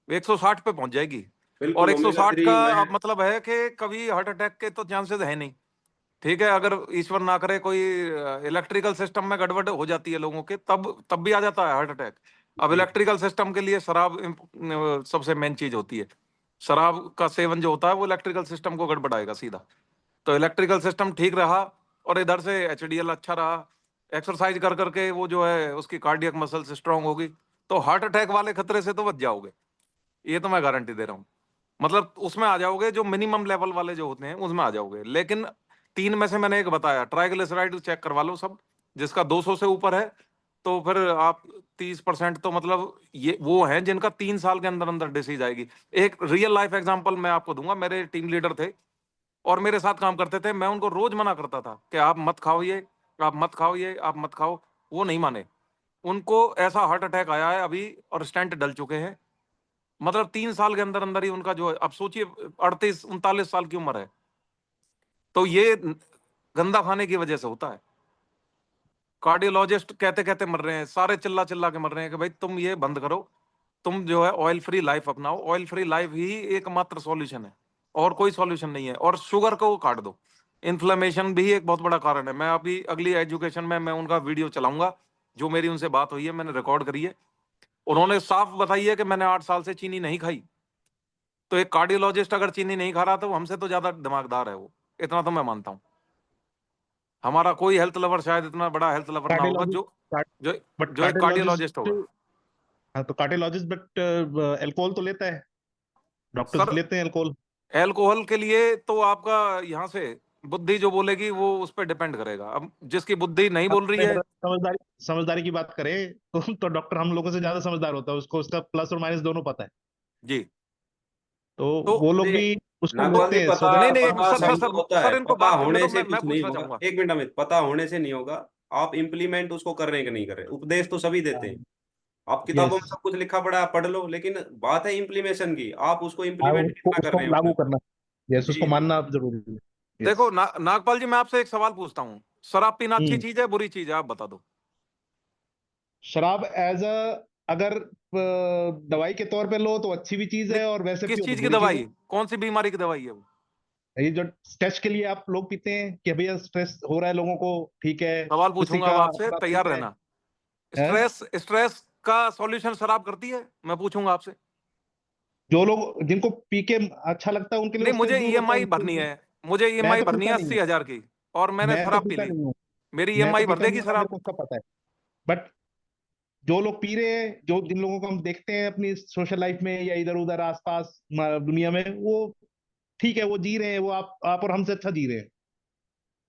160 पे पहुंच जाएगी। और बिल्कुल, ओमेगा 160 थ्री का मैं अब मतलब है कि कभी हार्ट अटैक के तो चांसेस है नहीं। ठीक है, अगर ईश्वर ना करे कोई इलेक्ट्रिकल सिस्टम में गड़बड़ हो जाती है लोगों के, तब भी आ जाता है हार्ट अटैक। अब जी इलेक्ट्रिकल सिस्टम के लिए शराब सबसे मेन चीज होती है। शराब का सेवन जो होता है वो इलेक्ट्रिकल सिस्टम को गड़बड़ाएगा सीधा। तो इलेक्ट्रिकल सिस्टम ठीक रहा, और इधर से एचडीएल अच्छा रहा, एक्सरसाइज कर करके वो जो है उसकी कार्डियक मसल्स स्ट्रांग होगी, तो हार्ट अटैक वाले खतरे से तो बच जाओगे। ये तो मैं गारंटी दे रहा हूँ। मतलब उसमें आ जाओगे, जो मिनिमम लेवल वाले जो होते हैं उसमें आ जाओगे। लेकिन 3 में से मैंने एक बताया, ट्राइग्लिसराइड चेक करवा लो सब, जिसका 200 से ऊपर है। तो फिर आप 30%, तो मतलब ये वो हैं जिनका 3 साल के अंदर अंदर डिसीज आएगी। एक रियल लाइफ एग्जांपल मैं आपको दूंगा। मेरे टीम लीडर थे और मेरे साथ काम करते थे। मैं उनको रोज मना करता था कि आप मत खाओ ये, आप मत खाओ ये, आप मत खाओ। वो नहीं माने। उनको ऐसा हार्ट अटैक आया है अभी, और स्टेंट डल चुके हैं। मतलब 3 साल के अंदर अंदर ही उनका जो है, अब सोचिए 38 39 साल की उम्र है। तो ये गंदा खाने की वजह से होता है। कार्डियोलॉजिस्ट कहते कहते मर रहे हैं, सारे चिल्ला चिल्ला के मर रहे हैं कि भाई तुम ये बंद करो। तुम जो है ऑयल फ्री लाइफ अपनाओ, ऑयल फ्री लाइफ ही एकमात्र सॉल्यूशन है, और कोई सॉल्यूशन नहीं है। और शुगर को काट दो, इन्फ्लेमेशन भी एक बहुत बड़ा कारण है। मैं अभी अगली एजुकेशन में मैं उनका वीडियो चलाऊंगा, जो मेरी उनसे बात हुई है, मैंने रिकॉर्ड करी है। उन्होंने साफ बताई है कि मैंने 8 साल से चीनी नहीं खाई। तो एक कार्डियोलॉजिस्ट अगर चीनी नहीं खा रहा तो हमसे तो ज्यादा दिमागदार है वो, इतना तो मैं मानता हूं। हमारा कोई हेल्थ लवर शायद इतना बड़ा हेल्थ लवर ना होगा जो जो बट जो एक कार्डियोलॉजिस्ट होगा। हाँ, तो कार्डियोलॉजिस्ट बट अल्कोहल तो लेता है, डॉक्टर्स सर लेते हैं अल्कोहल। एल्कोहल के लिए तो आपका यहाँ से बुद्धि जो बोलेगी वो उस पर डिपेंड करेगा। अब जिसकी बुद्धि नहीं बोल रही है, अगर समझदारी समझदारी की बात करें तो डॉक्टर हम लोगों से ज्यादा समझदार होता है, उसको उसका प्लस और माइनस दोनों पता है। जी। तो तो वो लोग नहीं, भी उसको नागवाल जी लेते हैं पता नहीं नहीं पता सर सर सबको सर होता सर है, इनको पता बात करने होने दो, से मैं कुछ नहीं पूछना होगा। चाहूंगा। एक मिनट अमित, पता होने से नहीं होगा। आप इम्प्लीमेंट उसको कर रहे हैं कि नहीं कर रहे, उपदेश तो सभी देते हैं। आप किताबों यस, में सब कुछ लिखा पड़ा है, आप पढ़ लो, लेकिन बात है इम्प्लीमेशन की, आप उसको इम्प्लीमेंट उसको कितना कर उसको रहे हैं लागू उसमें। करना, यस, उसको जी जी। मानना जरूरी है। देखो यस। नागपाल जी, मैं आपसे एक सवाल पूछता हूँ, शराब पीना अच्छी हम्म। चीज है बुरी चीज है, आप बता दो। शराब एज अ, अगर दवाई के तौर पे लो तो अच्छी भी चीज नहीं, है, और वैसे किस पियो तो चीज की बुरी चीज है। दवाई, कौन सी बीमारी की दवाई है वो? ये जो स्ट्रेस के लिए आप लोग पीते हैं कि भैया स्ट्रेस हो रहा है लोगों को, ठीक है, सवाल खुशी पूछूंगा का अब आपसे, अपना तैयार पीना रहना। है। स्ट्रेस स्ट्रेस का सॉल्यूशन शराब करती है, मैं पूछूंगा आपसे। जो लोग जिनको पी के अच्छा लगता है उनके लिए नहीं, वो स्ट्रेस मुझे दूर होता है ईएमआई भरनी उनके। है, मुझे मैं ईएमआई तो भरनी है पीता नहीं हूँ, 80,000 की, और मैंने मैं तो शराब पी पीता ली। नहीं हूँ, मेरी मैं तो ईएमआई भर पीता नहीं देगी हूँ, मेरे शराब? को उसका पता है। बट जो लोग पी रहे हैं, जो जिन लोगों को हम देखते हैं अपनी सोशल लाइफ में या इधर उधर आसपास दुनिया में, वो ठीक है, वो जी रहे हैं, वो आप और हमसे अच्छा जी रहे हैं।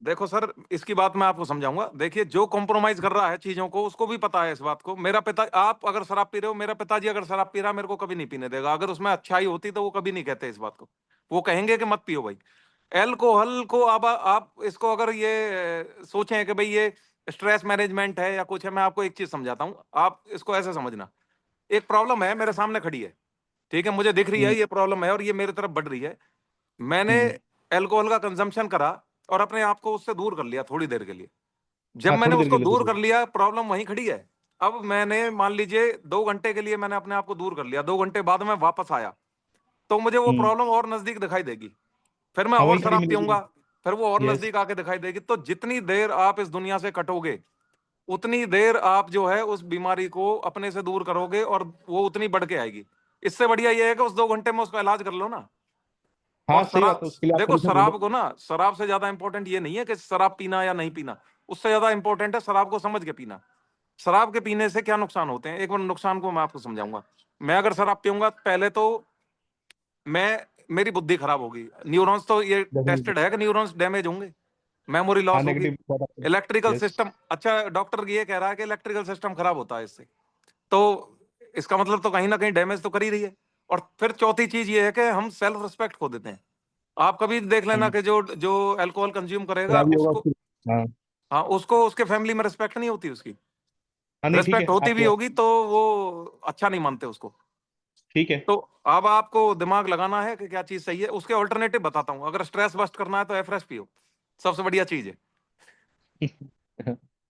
देखो सर, इसकी बात मैं आपको समझाऊंगा। देखिए, जो कॉम्प्रोमाइज कर रहा है चीजों को, उसको भी पता है इस बात को। मेरा पिता, आप अगर शराब पी रहे हो, मेरा पिताजी अगर शराब पी रहा है, मेरे को कभी नहीं पीने देगा। अगर उसमें अच्छाई होती तो वो कभी नहीं कहते इस बात को। वो कहेंगे कि मत पियो भाई। एल्कोहल को अब आप इसको अगर ये सोचें कि भाई ये स्ट्रेस मैनेजमेंट है या कुछ है, मैं आपको एक चीज समझाता हूँ, आप इसको ऐसे समझना। एक प्रॉब्लम है मेरे सामने खड़ी है, ठीक है, मुझे दिख रही है हम्म, ये प्रॉब्लम है और ये मेरी तरफ बढ़ रही है। मैंने हम्म। एल्कोहल का कंजम्पशन करा और अपने आप को उससे दूर कर लिया थोड़ी देर के लिए। जब हाँ, मैंने थोड़ी देर उसको के लिए दूर तो कर लिया, प्रॉब्लम वहीं खड़ी है। अब मैंने मान लीजिए 2 घंटे के लिए मैंने अपने आप को दूर कर लिया, 2 घंटे बाद में वापस आया तो मुझे वो हम्म। प्रॉब्लम और नजदीक दिखाई देगी। फिर मैं हाँ, और वही खड़ी शराब मिलेगी। पीऊंगा, फिर वो और यस। नजदीक आके दिखाई देगी। तो जितनी देर आप इस दुनिया से कटोगे, उतनी देर आप जो है उस बीमारी को अपने से दूर करोगे और वो उतनी बढ़ के आएगी। इससे बढ़िया ये है कि उस 2 घंटे में उसका इलाज कर लो ना। हाँ, और सही बात शराब, है, उसके लिए आप देखो सोल्यूशन ढूंढो। शराब को ना, शराब से ज्यादा इंपॉर्टेंट ये नहीं है कि शराब पीना या नहीं पीना, उससे ज्यादा इंपॉर्टेंट है शराब को समझ के पीना। शराब के पीने से क्या नुकसान होते हैं, एक बार नुकसान को मैं आपको समझाऊंगा। मैं अगर शराब पीऊंगा, पहले तो मैं, मेरी बुद्धि खराब होगी। न्यूरॉन्स तो ये डेफिनेटली। टेस्टेड है कि न्यूरॉन्स डैमेज होंगे, मेमोरी हाँ, लॉस होगी। नेगेटिव बहुत आता इलेक्ट्रिकल है। यस। सिस्टम, अच्छा डॉक्टर ये कह रहा है कि इलेक्ट्रिकल सिस्टम खराब होता है इससे, तो इसका मतलब तो कहीं ना कहीं डैमेज तो कर ही रही है। और फिर चौथी चीज ये है कि हम सेल्फ रिस्पेक्ट खो देते हैं। आप कभी देख लेना कि जो जो अल्कोहल कंज्यूम करेगा खराबी होगा उसको, उसकी। हाँ। हाँ, उसको उसके फैमिली में रिस्पेक्ट नहीं होती उसकी। हाँ, नहीं, ठीक रिस्पेक्ट है होती भी आपकी होगी बात। तो वो अच्छा नहीं मानते उसको। ठीक है। तो अब आपको दिमाग लगाना है कि क्या चीज सही है। उसके ऑल्टरनेटिव बताता हूँ, अगर स्ट्रेस बस्ट करना है तो एफरेश पियो, सबसे बढ़िया चीज है।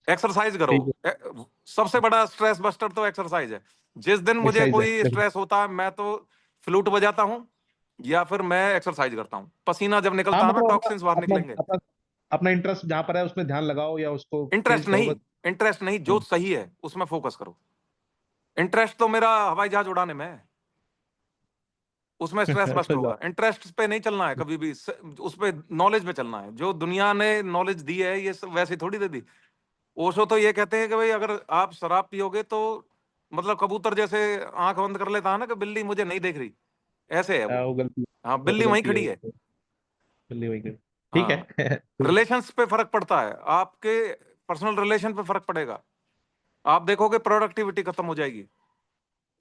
एक्सरसाइज करो, ठीक है। सबसे बड़ा स्ट्रेस बस्टर तो एक्सरसाइज है। जिस दिन मुझे एक्सरसाइज कोई है। स्ट्रेस होता है, मैं तो फ्लूट बजाता हूँ या फिर मैं एक्सरसाइज करता हूँ। पसीना जब हाँ, निकलता है ना, मतलब अपना टॉक्सिन्स बाहर अपना निकलेंगे। अपना अपना इंटरेस्ट जहाँ पर है उसमें ध्यान लगाओ या उसको चेंज इंटरेस्ट करो नहीं, बस। इंटरेस्ट नहीं, जो हम्म। सही है उसमें फोकस करो। इंटरेस्ट तो मेरा हवाई जहाज उड़ाने में है, उसमें स्ट्रेस बस्ट सही होगा। बात। इंटरेस्ट पे नहीं चलना है कभी भी, उस पे नॉलेज पे चलना है। जो दुनिया ने नॉलेज दी है ये सब वैसे थोड़ी दे दी। ओशो तो ये कहते हैं कि भाई अगर आप शराब पियोगे तो मतलब कबूतर जैसे आंख बंद कर लेता है ना कि बिल्ली मुझे नहीं देख रही, ऐसे है वो। वो गलती, हाँ, वो तो बिल्ली वहीं गलती है खड़ी वो है। तो। चलिए वही कर। ठीक हाँ, है। रिलेशंस पे फर्क पड़ता है, आपके पर्सनल रिलेशन पे फर्क पड़ेगा। आप देखोगे प्रोडक्टिविटी खत्म हो जाएगी।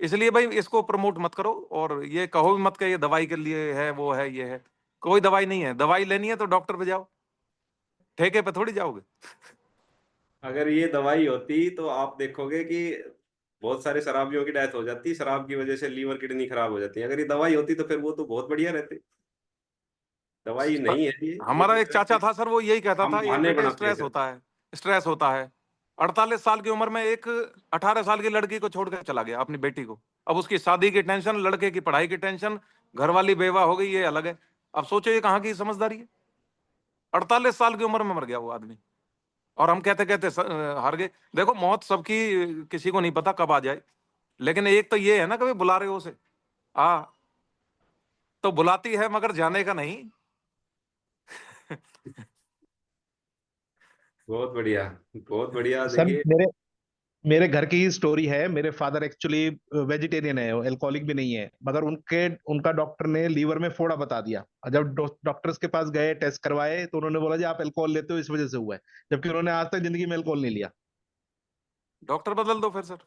इसलिए भाई इसको प्रमोट मत करो, और ये कहो भी मत कि ये दवाई के लिए है, वो है, ये है। कोई दवाई नहीं है। दवाई लेनी है तो डॉक्टर पे जाओ, ठेके पे थोड़ी जाओगे। अगर ये दवाई होती तो आप देखोगे कि बहुत सारे शराबियों की डेथ हो जाती, शराब की वजह से लीवर किडनी खराब हो जाती है। अगर ये दवाई होती तो फिर वो तो बहुत बढ़िया रहते। दवाई नहीं है ये हमारा एक एक तरह चाचा से था सर, वो यही कहता हम था, ये बहाने बेटे बनाते हैं स्ट्रेस सिर्फ। होता है, स्ट्रेस होता है। 48 साल की उम्र में एक 18 साल की लड़की को छोड़ कर चला गया, अपनी बेटी को। अब उसकी शादी की टेंशन, लड़के की पढ़ाई की टेंशन, घरवाली बेवा हो गई, ये अलग है। अब सोचो ये कहाँ की समझदारी है। 48 साल की उम्र में मर गया वो आदमी, और हम कहते कहते हार गए। देखो मौत सबकी, किसी को नहीं पता कब आ जाए, लेकिन एक तो ये है ना, कभी बुला रहे हो उसे आ तो बुलाती है, मगर जाने का नहीं। बहुत बढ़िया, बहुत बढ़िया। सर देखिए मेरे घर की ही स्टोरी है। मेरे फादर एक्चुअली वेजिटेरियन है, अल्कोहलिक भी नहीं है, मगर उनका डॉक्टर ने लीवर में फोड़ा बता दिया। और जब डॉक्टर्स के पास गए, टेस्ट करवाए, तो उन्होंने बोला जी आप अल्कोहल लेते हो, इस वजह से हुआ है, जबकि उन्होंने आज तक जिंदगी में अल्कोहल नहीं लिया। डॉक्टर बदल दो फिर सर।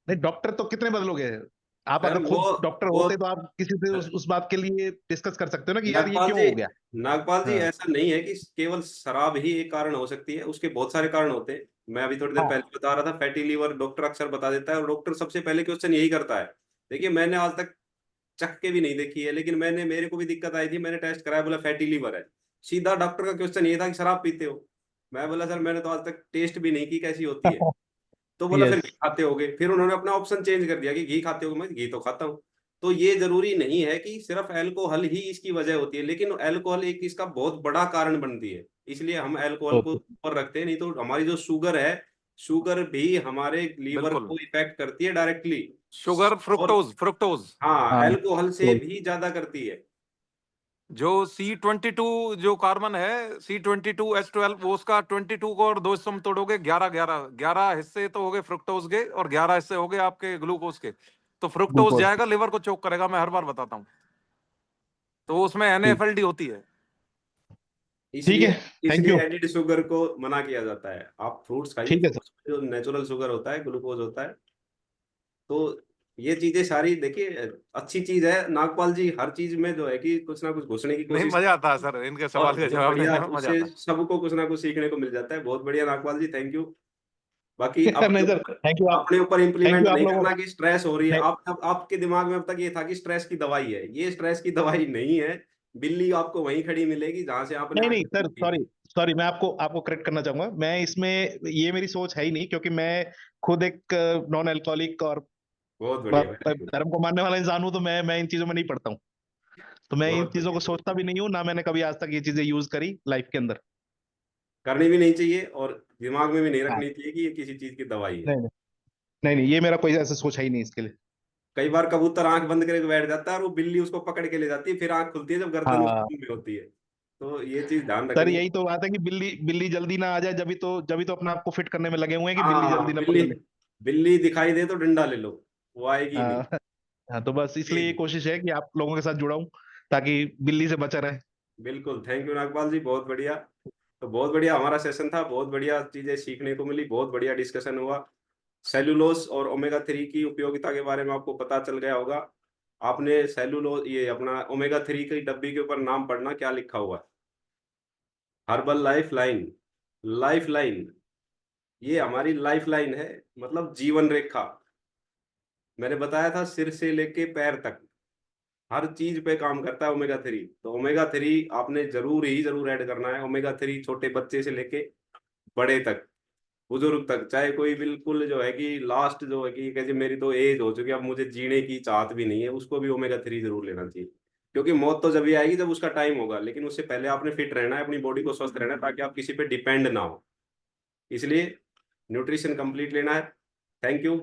नहीं, डॉक्टर तो कितने बदलोगे? आप सर अगर खुद डॉक्टर वो होते तो आप किसी से उस बात के लिए डिस्कस कर सकते हो ना कि यार ये नागपाल क्यों जी, हो गया। नागपाल जी हाँ ऐसा नहीं है कि केवल शराब ही एक कारण हो सकती है, उसके बहुत सारे कारण होते हैं। मैं अभी थोड़ी देर हाँ पहले बता रहा था, फैटी लीवर डॉक्टर अक्सर बता देता है, और डॉक्टर सबसे पहले क्वेश्चन यही करता है। देखिए मैंने आज तक चख के भी नहीं देखी है, लेकिन मेरे को भी दिक्कत आई थी, मैंने टेस्ट कराया, बोला फैटी लीवर है। सीधा डॉक्टर का क्वेश्चन ये था कि शराब पीते हो? मैं बोला सर मैंने तो आज तक टेस्ट भी नहीं की कैसी होती है। तो बोला फिर यस। घी खाते होगे? फिर उन्होंने अपना ऑप्शन चेंज कर दिया कि घी खाते हो? मैं घी तो खाता हूँ। तो ये जरूरी नहीं है कि सिर्फ अल्कोहल ही इसकी वजह होती है, लेकिन अल्कोहल एक इसका बहुत बड़ा कारण बनती है। इसलिए हम अल्कोहल को ओके। ऊपर रखते हैं, नहीं तो हमारी जो शुगर है, शुगर भी हमारे लीवर बिल्कुल, को इफेक्ट करती है डायरेक्टली। शुगर, और फ्रुक्टोज, फ्रुक्टोज हाँ, हाँ अल्कोहल से भी ज्यादा करती है। जो C22 जो कार्बन है, C22H12, वो उसका 22 को और 2 हिस्सों में तोड़ोगे, 11 हिस्से तो हो गए फ्रुक्टोज के, और 11 हिस्से हो गए आपके ग्लूकोज के। तो फ्रुक्टोज ग्लूकोज। जाएगा, लिवर को चोक करेगा, मैं हर बार बताता हूँ। तो उसमें ठीक। NAFLD होती है। ठीक इसलिए है। थैंक इसलिए यू। एडिड शुगर को मना किया जाता है। आप फ्रूट्स खाइए, ठीक है सर। फ्रूट्स में जो नेचुरल शुगर होता है, ग्लूकोज होता है। तो ये चीजें सारी देखिए अच्छी चीज है नागपाल जी, हर चीज में जो है कि कुछ ना कुछ घुसने की नहीं, कोशिश, मजा आता है सर, इनके और सवाल के बहुत जवाब बढ़िया, देने में मजा उससे आता है। सबको कुछ ना कुछ सीखने को मिल जाता है। बहुत बढ़िया नागपाल जी, थैंक यू। बाकी नहीं सर, थैंक यू आप। अपने ऊपर थैंक इम्प्लीमेंट यू आप नहीं लोगों। करना कि स्ट्रेस हो रही है। नहीं आपके दिमाग में अब तक ये था कि स्ट्रेस की दवाई है, ये स्ट्रेस की दवाई नहीं है। बिल्ली आपको वहीं खड़ी मिलेगी जहां से आपने नहीं आके नहीं सर, शुरू की सॉरी थी। सॉरी, मैं आपको आपको करेक्ट करना चाहूंगा। मैं इसमें, ये मेरी सोच है ही नहीं, क्योंकि मैं खुद एक नॉन अल्कोहलिक और बहुत बढ़िया, वेरी गुड। धर्म को मानने वाला इंसान हूं, तो मैं इन चीजों में नहीं पड़ता हूँ। तो मैं इन बहुत चीजों बढ़िया, को बहुत सोचता भी नहीं हूँ, ना मैंने कभी आज तक ये चीजें यूज करी लाइफ के अंदर। करनी भी नहीं चाहिए, और दिमाग में भी नहीं हाँ। रखनी चाहिए कि ये किसी चीज की दवाई है। नहीं नहीं, नहीं नहीं, ये मेरा कोई ऐसा सोच है ही नहीं इसके लिए। कई बार कबूतर आंख बंद करके बैठ जाता है, और वो बिल्ली उसको पकड़ के ले जाती है, फिर आंख खुलती है जब गर्दन उसके हाँ मुंह में होती है। तो ये चीज ध्यान सर, रखनी है। यही तो बात है कि बिल्ली बिल्ली जल्दी ना आ जाए, जब भी तो अपने आप को फिट करने में लगे हुए हैं कि बिल्ली जल्दी हाँ, ना बिल्ली, पकड़ ले। बिल्ली दिखाई दे तो डंडा ले लो, वो आएगी नहीं। हाँ। हाँ, तो बस इसलिए ये जी, कोशिश है कि आप लोगों के साथ जुड़ा हूं, ताकि बिल्ली से बचा रहे। बिल्कुल, थैंक यू नागपाल जी, बहुत बढ़िया। तो बहुत बढ़िया हमारा सेशन था, बहुत बढ़िया चीजें सीखने को मिली, बहुत बढ़िया डिस्कशन हुआ। सेलुलोज और ओमेगा 3 की उपयोगिता के बारे में आपको पता चल गया होगा। आपने सेलुलोज, ये अपना ओमेगा 3 की डब्बी के ऊपर नाम पढ़ना, क्या लिखा हुआ है? Herbal life line, life line. ये हमारी लाइफ लाइन है, मतलब जीवन रेखा। मैंने बताया था सिर से लेके पैर तक हर चीज पे काम करता है ओमेगा 3। तो ओमेगा 3 आपने जरूर ही जरूर ऐड करना है। ओमेगा 3 छोटे बच्चे से लेके बड़े तक, बुजुर्ग तक, चाहे कोई बिल्कुल जो है कि लास्ट जो है कि कैसे मेरी तो एज हो चुकी है, अब मुझे जीने की चाहत भी नहीं है, उसको भी ओमेगा 3 जरूर लेना चाहिए। क्योंकि मौत तो जब भी आएगी जब उसका टाइम होगा, लेकिन उससे पहले आपने फिट रहना है, अपनी बॉडी को स्वस्थ रहना है, ताकि आप किसी पे डिपेंड ना हो। इसलिए न्यूट्रिशन कंप्लीट लेना है। Thank you.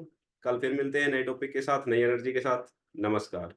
कल फिर मिलते हैं नए टॉपिक के साथ, नई एनर्जी के साथ। नमस्कार।